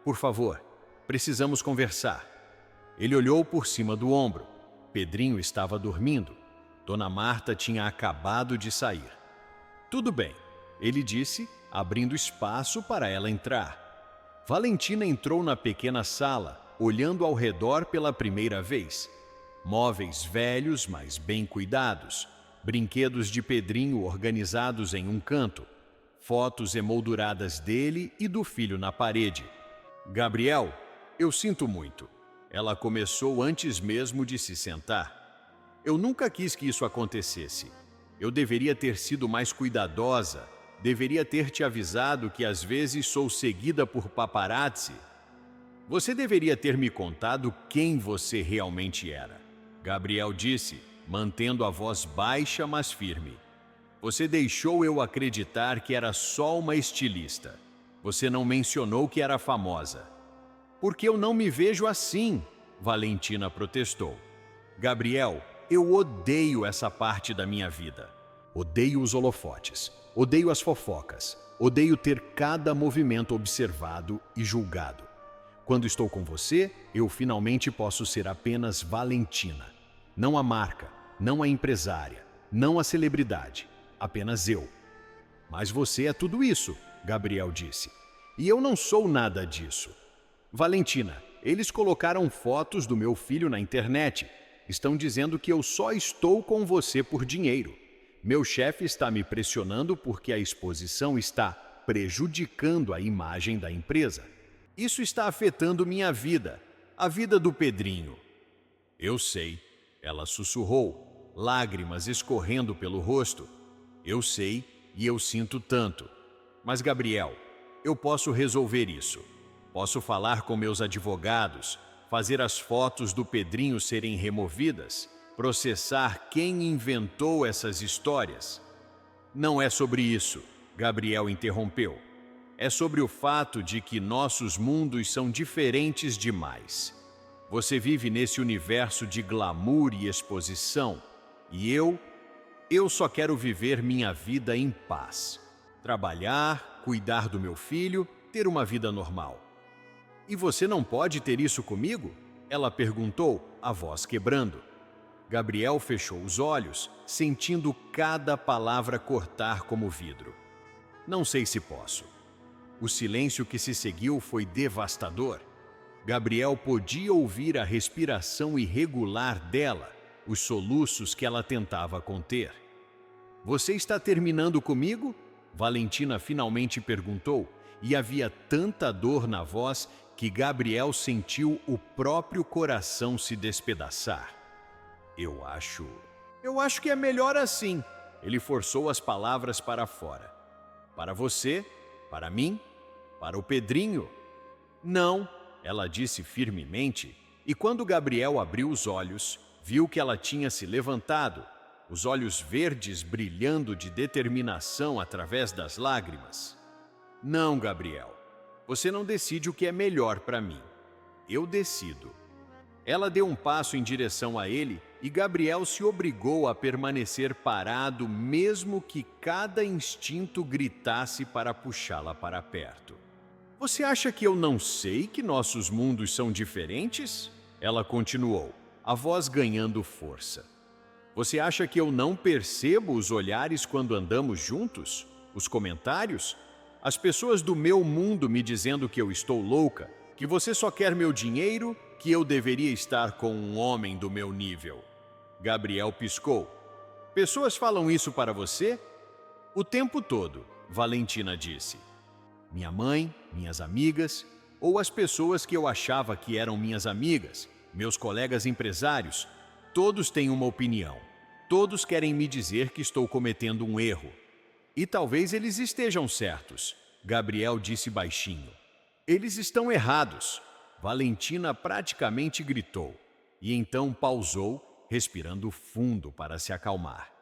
Por favor, precisamos conversar. Ele olhou por cima do ombro. Pedrinho estava dormindo. Dona Marta tinha acabado de sair. Tudo bem, ele disse, abrindo espaço para ela entrar. Valentina entrou na pequena sala, olhando ao redor pela primeira vez. Móveis velhos, mas bem cuidados. Brinquedos de Pedrinho organizados em um canto. Fotos emolduradas dele e do filho na parede. Gabriel, eu sinto muito. Ela começou antes mesmo de se sentar. Eu nunca quis que isso acontecesse. Eu deveria ter sido mais cuidadosa. Deveria ter te avisado que às vezes sou seguida por paparazzi. Você deveria ter me contado quem você realmente era. Gabriel disse, mantendo a voz baixa, mas firme. Você deixou eu acreditar que era só uma estilista. Você não mencionou que era famosa. Porque eu não me vejo assim, Valentina protestou. Gabriel, eu odeio essa parte da minha vida. Odeio os holofotes, odeio as fofocas, odeio ter cada movimento observado e julgado. Quando estou com você, eu finalmente posso ser apenas Valentina. Não a marca, não a empresária, não a celebridade, apenas eu. Mas você é tudo isso, Gabriel disse. E eu não sou nada disso. Valentina, eles colocaram fotos do meu filho na internet. Estão dizendo que eu só estou com você por dinheiro. Meu chefe está me pressionando porque a exposição está prejudicando a imagem da empresa. Isso está afetando minha vida, a vida do Pedrinho. Eu sei, ela sussurrou, lágrimas escorrendo pelo rosto. Eu sei e eu sinto tanto. Mas, Gabriel, eu posso resolver isso. Posso falar com meus advogados, fazer as fotos do Pedrinho serem removidas, processar quem inventou essas histórias. Não é sobre isso, Gabriel interrompeu. É sobre o fato de que nossos mundos são diferentes demais. Você vive nesse universo de glamour e exposição, e eu só quero viver minha vida em paz. Trabalhar, cuidar do meu filho, ter uma vida normal. E você não pode ter isso comigo? Ela perguntou, a voz quebrando. Gabriel fechou os olhos, sentindo cada palavra cortar como vidro. Não sei se posso. O silêncio que se seguiu foi devastador. Gabriel podia ouvir a respiração irregular dela, os soluços que ela tentava conter. Você está terminando comigo? Valentina finalmente perguntou, e havia tanta dor na voz que Gabriel sentiu o próprio coração se despedaçar. Eu acho que é melhor assim. Ele forçou as palavras para fora. Para você, para mim, para o Pedrinho. Não, ela disse firmemente, e quando Gabriel abriu os olhos, viu que ela tinha se levantado, os olhos verdes brilhando de determinação através das lágrimas. Não, Gabriel. Você não decide o que é melhor para mim. Eu decido. Ela deu um passo em direção a ele e Gabriel se obrigou a permanecer parado mesmo que cada instinto gritasse para puxá-la para perto. Você acha que eu não sei que nossos mundos são diferentes? Ela continuou, a voz ganhando força. Você acha que eu não percebo os olhares quando andamos juntos? Os comentários? As pessoas do meu mundo me dizendo que eu estou louca, que você só quer meu dinheiro, que eu deveria estar com um homem do meu nível. Gabriel piscou. Pessoas falam isso para você? O tempo todo, Valentina disse. Minha mãe, minhas amigas, ou as pessoas que eu achava que eram minhas amigas, meus colegas empresários, todos têm uma opinião. Todos querem me dizer que estou cometendo um erro. E talvez eles estejam certos, Gabriel disse baixinho. Eles estão errados. Valentina praticamente gritou, e então pausou, respirando fundo para se acalmar.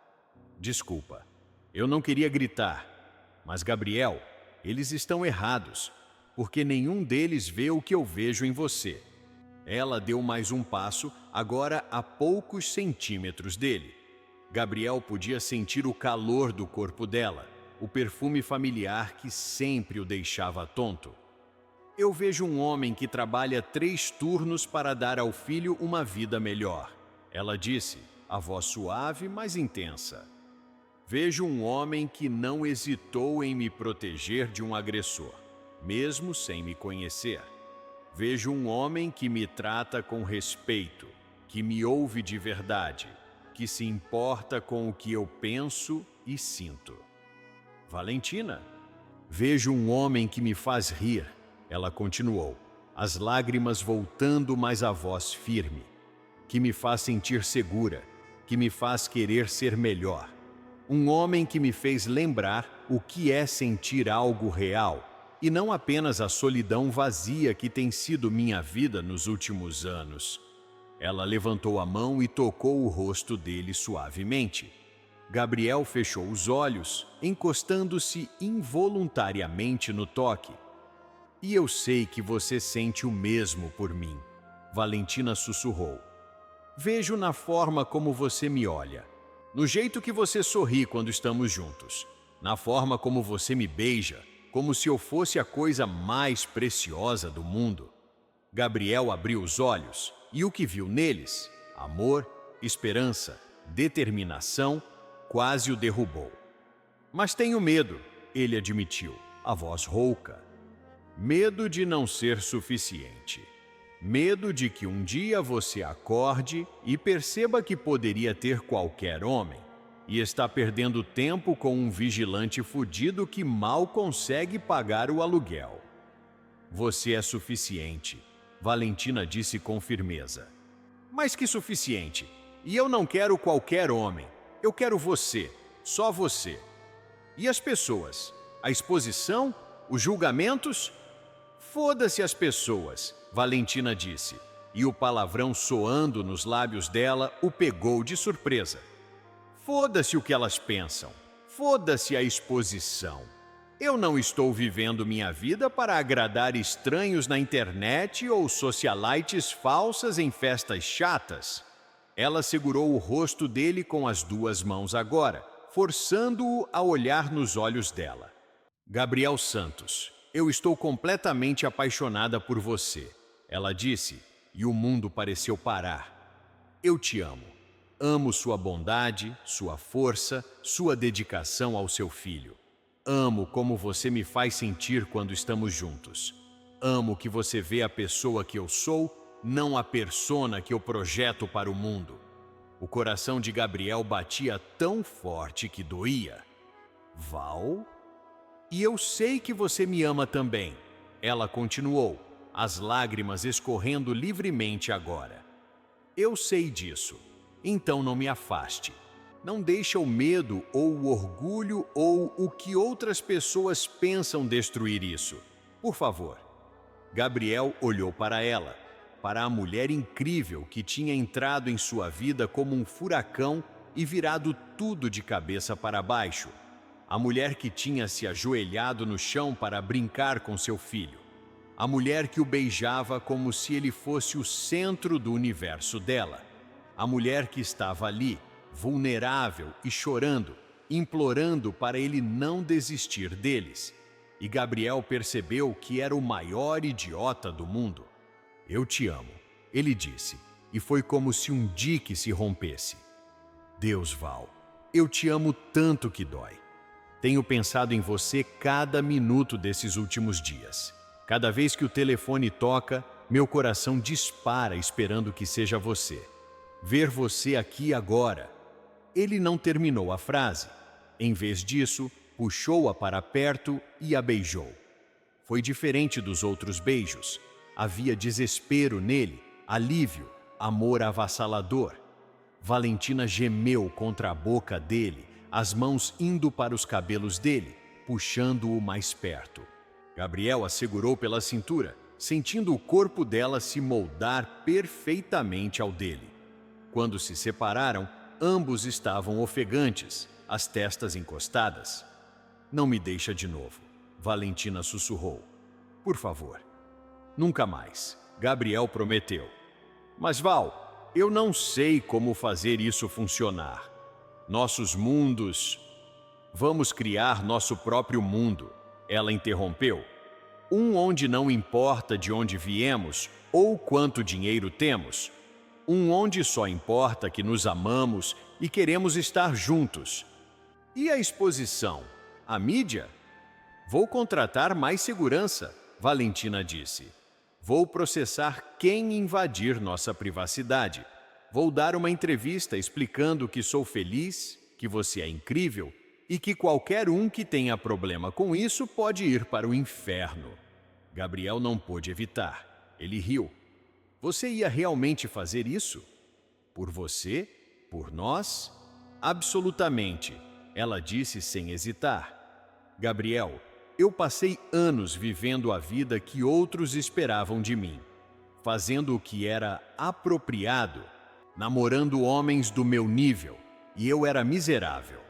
Desculpa, eu não queria gritar, mas Gabriel, eles estão errados, porque nenhum deles vê o que eu vejo em você. Ela deu mais um passo, agora a poucos centímetros dele. Gabriel podia sentir o calor do corpo dela. o perfume familiar que sempre o deixava tonto. Eu vejo um homem que trabalha 3 turnos para dar ao filho uma vida melhor. Ela disse, a voz suave, mas intensa. Vejo um homem que não hesitou em me proteger de um agressor, mesmo sem me conhecer. Vejo um homem que me trata com respeito, que me ouve de verdade, que se importa com o que eu penso e sinto. Valentina, vejo um homem que me faz rir, ela continuou, as lágrimas voltando, mas a voz firme, que me faz sentir segura, que me faz querer ser melhor. Um homem que me fez lembrar o que é sentir algo real e não apenas a solidão vazia que tem sido minha vida nos últimos anos. Ela levantou a mão e tocou o rosto dele suavemente. Gabriel fechou os olhos, encostando-se involuntariamente no toque. E eu sei que você sente o mesmo por mim, Valentina sussurrou. Vejo na forma como você me olha, no jeito que você sorri quando estamos juntos, na forma como você me beija, como se eu fosse a coisa mais preciosa do mundo. Gabriel abriu os olhos e o que viu neles, amor, esperança, determinação, quase o derrubou. Mas tenho medo, ele admitiu, a voz rouca. Medo de não ser suficiente. Medo de que um dia você acorde e perceba que poderia ter qualquer homem e está perdendo tempo com um vigilante fudido que mal consegue pagar o aluguel. Você é suficiente, Valentina disse com firmeza. Mas que suficiente? E eu não quero qualquer homem. Eu quero você, só você. E as pessoas? A exposição? Os julgamentos? Foda-se as pessoas, Valentina disse, e o palavrão soando nos lábios dela o pegou de surpresa. Foda-se o que elas pensam, foda-se a exposição. Eu não estou vivendo minha vida para agradar estranhos na internet ou socialites falsas em festas chatas. Ela segurou o rosto dele com as 2 mãos agora, forçando-o a olhar nos olhos dela. Gabriel Santos, eu estou completamente apaixonada por você, ela disse, e o mundo pareceu parar. Eu te amo. Amo sua bondade, sua força, sua dedicação ao seu filho. Amo como você me faz sentir quando estamos juntos. Amo que você vê a pessoa que eu sou, não a persona que eu projeto para o mundo. O coração de Gabriel batia tão forte que doía. Val? E eu sei que você me ama também, ela continuou, as lágrimas escorrendo livremente agora. Eu sei disso, então não me afaste. Não deixa o medo ou o orgulho ou o que outras pessoas pensam destruir isso. Por favor. Gabriel olhou para ela, para a mulher incrível que tinha entrado em sua vida como um furacão e virado tudo de cabeça para baixo. A mulher que tinha se ajoelhado no chão para brincar com seu filho. A mulher que o beijava como se ele fosse o centro do universo dela. A mulher que estava ali, vulnerável e chorando, implorando para ele não desistir deles. E Gabriel percebeu que era o maior idiota do mundo. Eu te amo, ele disse, e foi como se um dique se rompesse. Deus, Val, eu te amo tanto que dói. Tenho pensado em você cada minuto desses últimos dias. Cada vez que o telefone toca, meu coração dispara esperando que seja você. Ver você aqui agora. Ele não terminou a frase. Em vez disso, puxou-a para perto e a beijou. Foi diferente dos outros beijos. Havia desespero nele, alívio, amor avassalador. Valentina gemeu contra a boca dele, as mãos indo para os cabelos dele, puxando-o mais perto. Gabriel a segurou pela cintura, sentindo o corpo dela se moldar perfeitamente ao dele. Quando se separaram, ambos estavam ofegantes, as testas encostadas. Não me deixa de novo, Valentina sussurrou. Por favor. Nunca mais, Gabriel prometeu. Mas Val, eu não sei como fazer isso funcionar. Nossos mundos... Vamos criar nosso próprio mundo, ela interrompeu. Um onde não importa de onde viemos ou quanto dinheiro temos. Um onde só importa que nos amamos e queremos estar juntos. E a exposição? A mídia? Vou contratar mais segurança, Valentina disse. Vou processar quem invadir nossa privacidade. Vou dar uma entrevista explicando que sou feliz, que você é incrível e que qualquer um que tenha problema com isso pode ir para o inferno. Gabriel não pôde evitar. Ele riu. Você ia realmente fazer isso? Por você? Por nós? Absolutamente, ela disse sem hesitar. Gabriel, eu passei anos vivendo a vida que outros esperavam de mim, fazendo o que era apropriado, namorando homens do meu nível, e eu era miserável.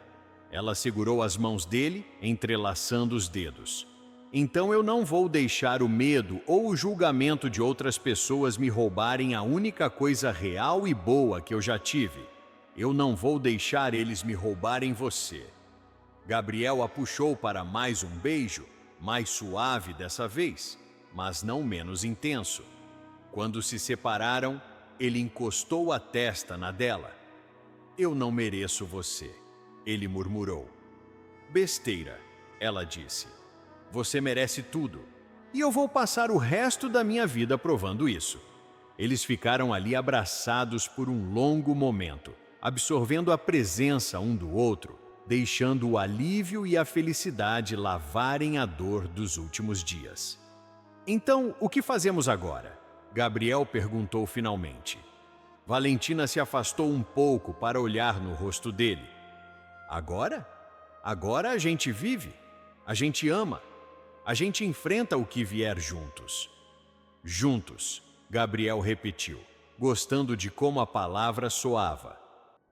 Ela segurou as mãos dele, entrelaçando os dedos. Então eu não vou deixar o medo ou o julgamento de outras pessoas me roubarem a única coisa real e boa que eu já tive. Eu não vou deixar eles me roubarem você. Gabriel a puxou para mais um beijo, mais suave dessa vez, mas não menos intenso. Quando se separaram, ele encostou a testa na dela. Eu não mereço você, ele murmurou. Besteira, ela disse. Você merece tudo, e eu vou passar o resto da minha vida provando isso. Eles ficaram ali abraçados por um longo momento, absorvendo a presença um do outro, deixando o alívio e a felicidade lavarem a dor dos últimos dias. Então, o que fazemos agora? Gabriel perguntou finalmente. Valentina se afastou um pouco para olhar no rosto dele. Agora? Agora a gente vive, a gente ama. A gente enfrenta o que vier juntos. Juntos, Gabriel repetiu, gostando de como a palavra soava.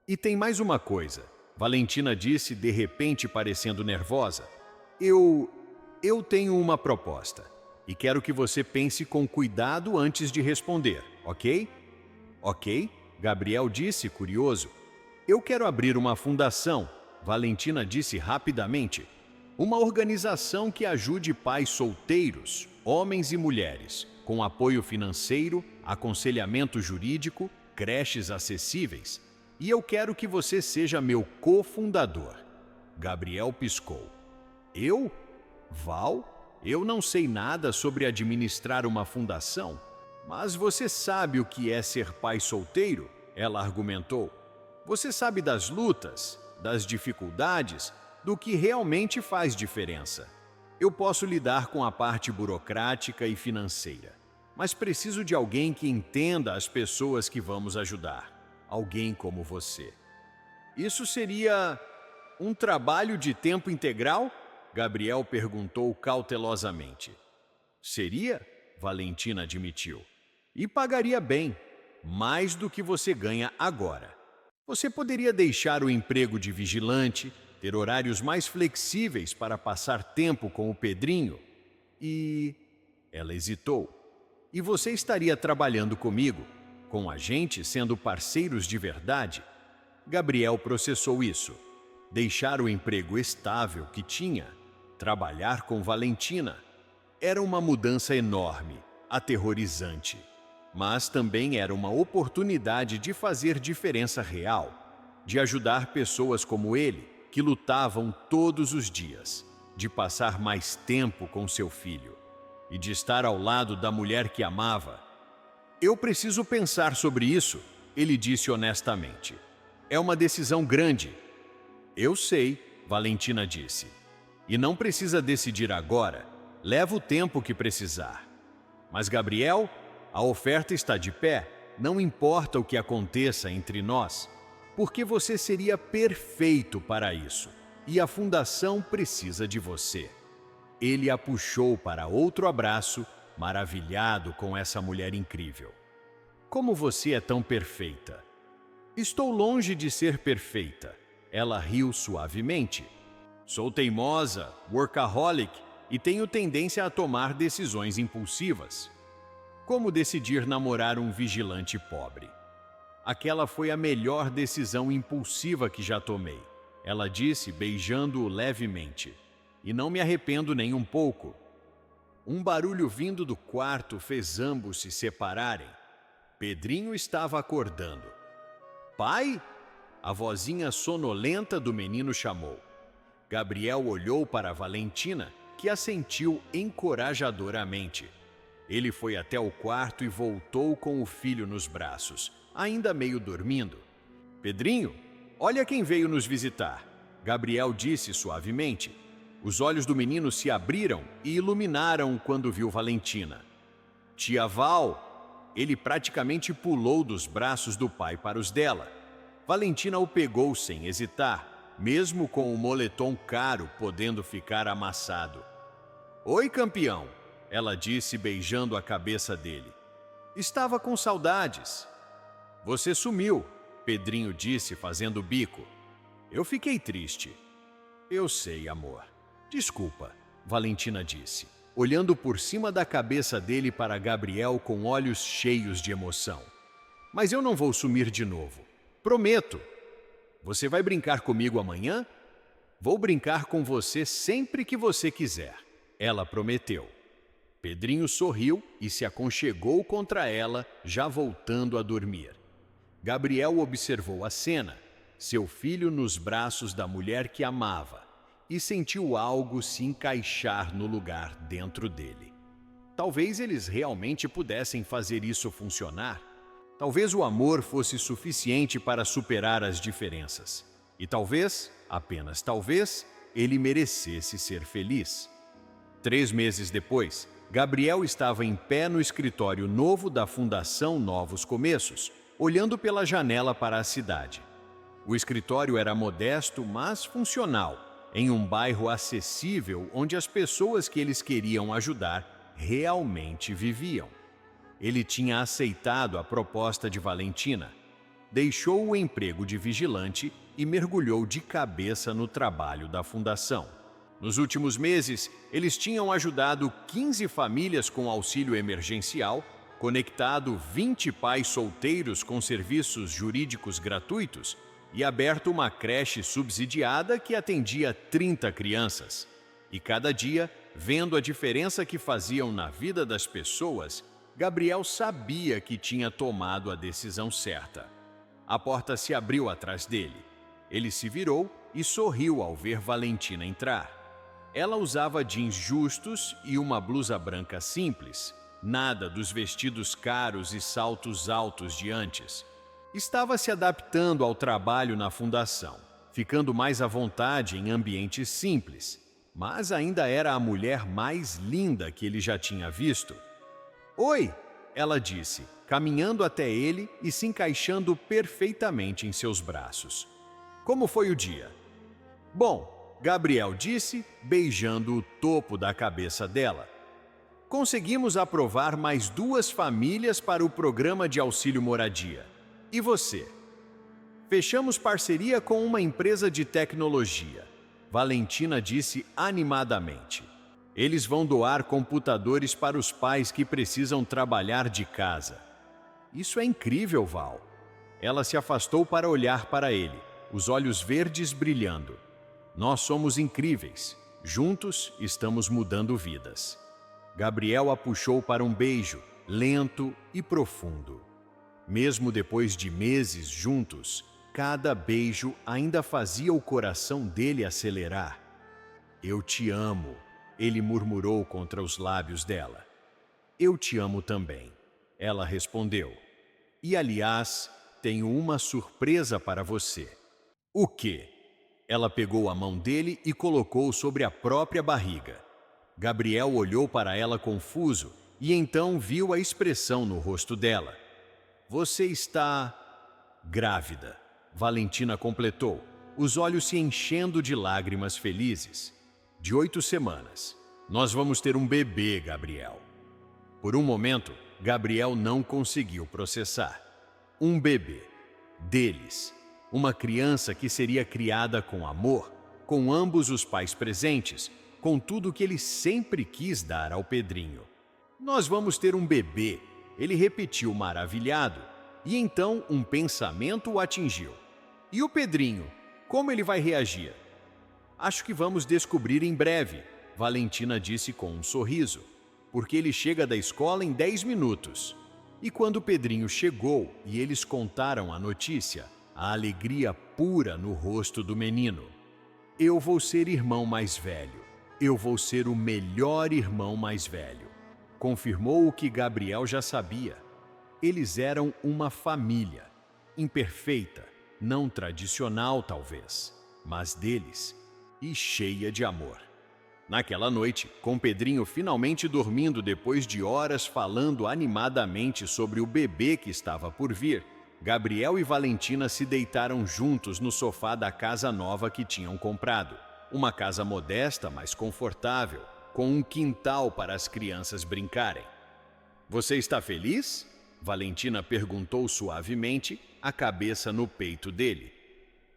E tem mais uma coisa, Valentina disse de repente parecendo nervosa. Eu tenho uma proposta e quero que você pense com cuidado antes de responder, ok? Ok? Gabriel disse, curioso. Eu quero abrir uma fundação, Valentina disse rapidamente. Uma organização que ajude pais solteiros, homens e mulheres, com apoio financeiro, aconselhamento jurídico, creches acessíveis. E eu quero que você seja meu cofundador. Gabriel piscou. Eu? Val? Eu não sei nada sobre administrar uma fundação. Mas você sabe o que é ser pai solteiro? Ela argumentou. Você sabe das lutas, das dificuldades, do que realmente faz diferença. Eu posso lidar com a parte burocrática e financeira, mas preciso de alguém que entenda as pessoas que vamos ajudar. Alguém como você. Isso seria um trabalho de tempo integral? Gabriel perguntou cautelosamente. Seria? Valentina admitiu. E pagaria bem, mais do que você ganha agora. Você poderia deixar o emprego de vigilante, ter horários mais flexíveis para passar tempo com o Pedrinho e... Ela hesitou. E você estaria trabalhando comigo, com a gente sendo parceiros de verdade? Gabriel processou isso. Deixar o emprego estável que tinha, trabalhar com Valentina, era uma mudança enorme, aterrorizante. Mas também era uma oportunidade de fazer diferença real, de ajudar pessoas como ele, que lutavam todos os dias, de passar mais tempo com seu filho e de estar ao lado da mulher que amava. Eu preciso pensar sobre isso, ele disse honestamente. É uma decisão grande. Eu sei, Valentina disse. E não precisa decidir agora. Leva o tempo que precisar. Mas, Gabriel, a oferta está de pé. Não importa o que aconteça entre nós, porque você seria perfeito para isso. E a fundação precisa de você. Ele a puxou para outro abraço, maravilhado com essa mulher incrível. Como você é tão perfeita? Estou longe de ser perfeita. Ela riu suavemente. Sou teimosa, workaholic e tenho tendência a tomar decisões impulsivas. Como decidir namorar um vigilante pobre? Aquela foi a melhor decisão impulsiva que já tomei. ela disse, beijando-o levemente. E não me arrependo nem um pouco. Um barulho vindo do quarto fez ambos se separarem. Pedrinho estava acordando. Pai? A vozinha sonolenta do menino chamou. Gabriel olhou para Valentina, que assentiu encorajadoramente. Ele foi até o quarto e voltou com o filho nos braços, ainda meio dormindo. Pedrinho, olha quem veio nos visitar, Gabriel disse suavemente. Os olhos do menino se abriram e iluminaram quando viu Valentina. Tia Val, ele praticamente pulou dos braços do pai para os dela. Valentina o pegou sem hesitar, mesmo com o moletom caro podendo ficar amassado. Oi, campeão, ela disse beijando a cabeça dele. Estava com saudades. Você sumiu, Pedrinho disse fazendo bico. Eu fiquei triste. Eu sei, amor. Desculpa, Valentina disse, olhando por cima da cabeça dele para Gabriel com olhos cheios de emoção. Mas eu não vou sumir de novo. Prometo. Você vai brincar comigo amanhã? Vou brincar com você sempre que você quiser, ela prometeu. Pedrinho sorriu e se aconchegou contra ela, já voltando a dormir. Gabriel observou a cena, seu filho nos braços da mulher que amava, e sentiu algo se encaixar no lugar dentro dele. Talvez eles realmente pudessem fazer isso funcionar. Talvez o amor fosse suficiente para superar as diferenças. E talvez, apenas talvez, ele merecesse ser feliz. 3 meses depois, Gabriel estava em pé no escritório novo da Fundação Novos Começos, olhando pela janela para a cidade. O escritório era modesto, mas funcional, em um bairro acessível onde as pessoas que eles queriam ajudar realmente viviam. Ele tinha aceitado a proposta de Valentina, deixou o emprego de vigilante e mergulhou de cabeça no trabalho da fundação. Nos últimos meses, eles tinham ajudado 15 famílias com auxílio emergencial, conectado 20 pais solteiros com serviços jurídicos gratuitos e aberto uma creche subsidiada que atendia 30 crianças. E cada dia, vendo a diferença que faziam na vida das pessoas, Gabriel sabia que tinha tomado a decisão certa. A porta se abriu atrás dele. Ele se virou e sorriu ao ver Valentina entrar. Ela usava jeans justos e uma blusa branca simples, nada dos vestidos caros e saltos altos de antes. Estava se adaptando ao trabalho na fundação, ficando mais à vontade em ambientes simples, mas ainda era a mulher mais linda que ele já tinha visto. Oi, ela disse, caminhando até ele e se encaixando perfeitamente em seus braços. Como foi o dia? Bom, Gabriel disse, beijando o topo da cabeça dela. Conseguimos aprovar mais 2 famílias para o programa de auxílio moradia. E você? Fechamos parceria com uma empresa de tecnologia, Valentina disse animadamente. Eles vão doar computadores para os pais que precisam trabalhar de casa. Isso é incrível, Val. Ela se afastou para olhar para ele, os olhos verdes brilhando. Nós somos incríveis. Juntos estamos mudando vidas. Gabriel a puxou para um beijo, lento e profundo. Mesmo depois de meses juntos, cada beijo ainda fazia o coração dele acelerar. Eu te amo, ele murmurou contra os lábios dela. Eu te amo também, ela respondeu. E aliás, tenho uma surpresa para você. O quê? Ela pegou a mão dele e colocou sobre a própria barriga. Gabriel olhou para ela confuso e então viu a expressão no rosto dela. Você está grávida, Valentina completou, os olhos se enchendo de lágrimas felizes. De 8 semanas. Nós vamos ter um bebê, Gabriel. Por um momento, Gabriel não conseguiu processar. Um bebê. Deles. Uma criança que seria criada com amor, com ambos os pais presentes, com tudo que ele sempre quis dar ao Pedrinho. Nós vamos ter um bebê, ele repetiu maravilhado, e então um pensamento o atingiu. E o Pedrinho? Como ele vai reagir? Acho que vamos descobrir em breve, Valentina disse com um sorriso, porque ele chega da escola em 10 minutos. E quando Pedrinho chegou e eles contaram a notícia, a alegria pura no rosto do menino. Eu vou ser irmão mais velho. Eu vou ser o melhor irmão mais velho. Confirmou o que Gabriel já sabia. Eles eram uma família, imperfeita, não tradicional talvez, mas deles, e cheia de amor. Naquela noite, com Pedrinho finalmente dormindo depois de horas falando animadamente sobre o bebê que estava por vir, Gabriel e Valentina se deitaram juntos no sofá da casa nova que tinham comprado. Uma casa modesta, mas confortável, com um quintal para as crianças brincarem. Você está feliz? Valentina perguntou suavemente, a cabeça no peito dele.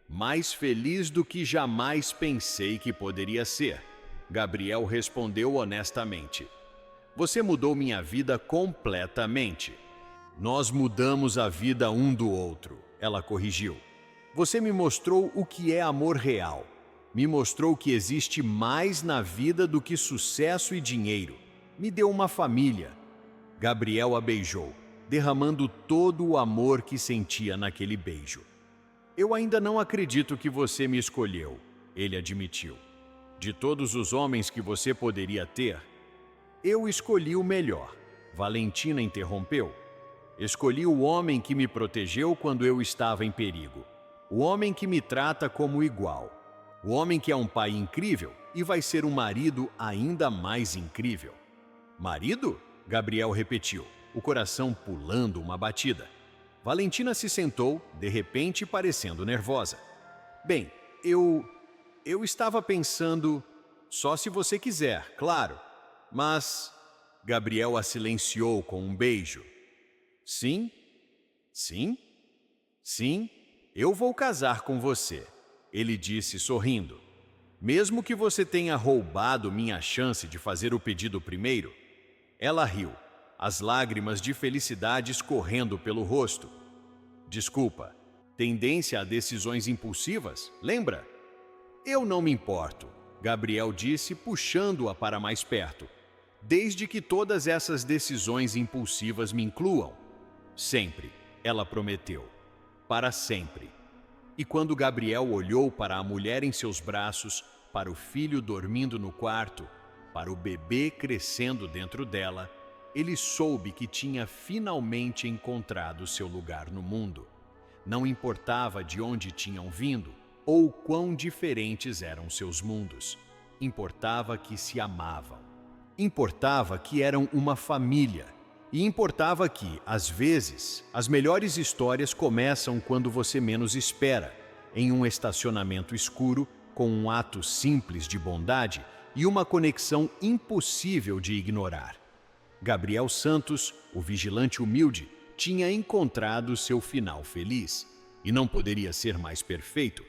Mais feliz do que jamais pensei que poderia ser, Gabriel respondeu honestamente. Você mudou minha vida completamente. Nós mudamos a vida um do outro, ela corrigiu. Você me mostrou o que é amor real. Me mostrou que existe mais na vida do que sucesso e dinheiro. Me deu uma família. Gabriel a beijou, derramando todo o amor que sentia naquele beijo. Eu ainda não acredito que você me escolheu, ele admitiu. De todos os homens que você poderia ter, eu escolhi o melhor. Valentina interrompeu. Escolhi o homem que me protegeu quando eu estava em perigo. O homem que me trata como igual. O homem que é um pai incrível e vai ser um marido ainda mais incrível. Marido? Gabriel repetiu, o coração pulando uma batida. Valentina se sentou, de repente parecendo nervosa. Bem, eu estava pensando... Só se você quiser, claro. Mas... Gabriel a silenciou com um beijo. Sim? Sim? Sim, eu vou casar com você, ele disse sorrindo. Mesmo que você tenha roubado minha chance de fazer o pedido primeiro. Ela riu, as lágrimas de felicidade escorrendo pelo rosto. Desculpa, tendência a decisões impulsivas, lembra? Eu não me importo, Gabriel disse, puxando-a para mais perto. Desde que todas essas decisões impulsivas me incluam. Sempre, ela prometeu. Para sempre. E quando Gabriel olhou para a mulher em seus braços, para o filho dormindo no quarto, para o bebê crescendo dentro dela, ele soube que tinha finalmente encontrado seu lugar no mundo. Não importava de onde tinham vindo ou quão diferentes eram seus mundos. Importava que se amavam. Importava que eram uma família. E importava que, às vezes, as melhores histórias começam quando você menos espera, em um estacionamento escuro, com um ato simples de bondade e uma conexão impossível de ignorar. Gabriel Santos, o vigilante humilde, tinha encontrado seu final feliz. E não poderia ser mais perfeito.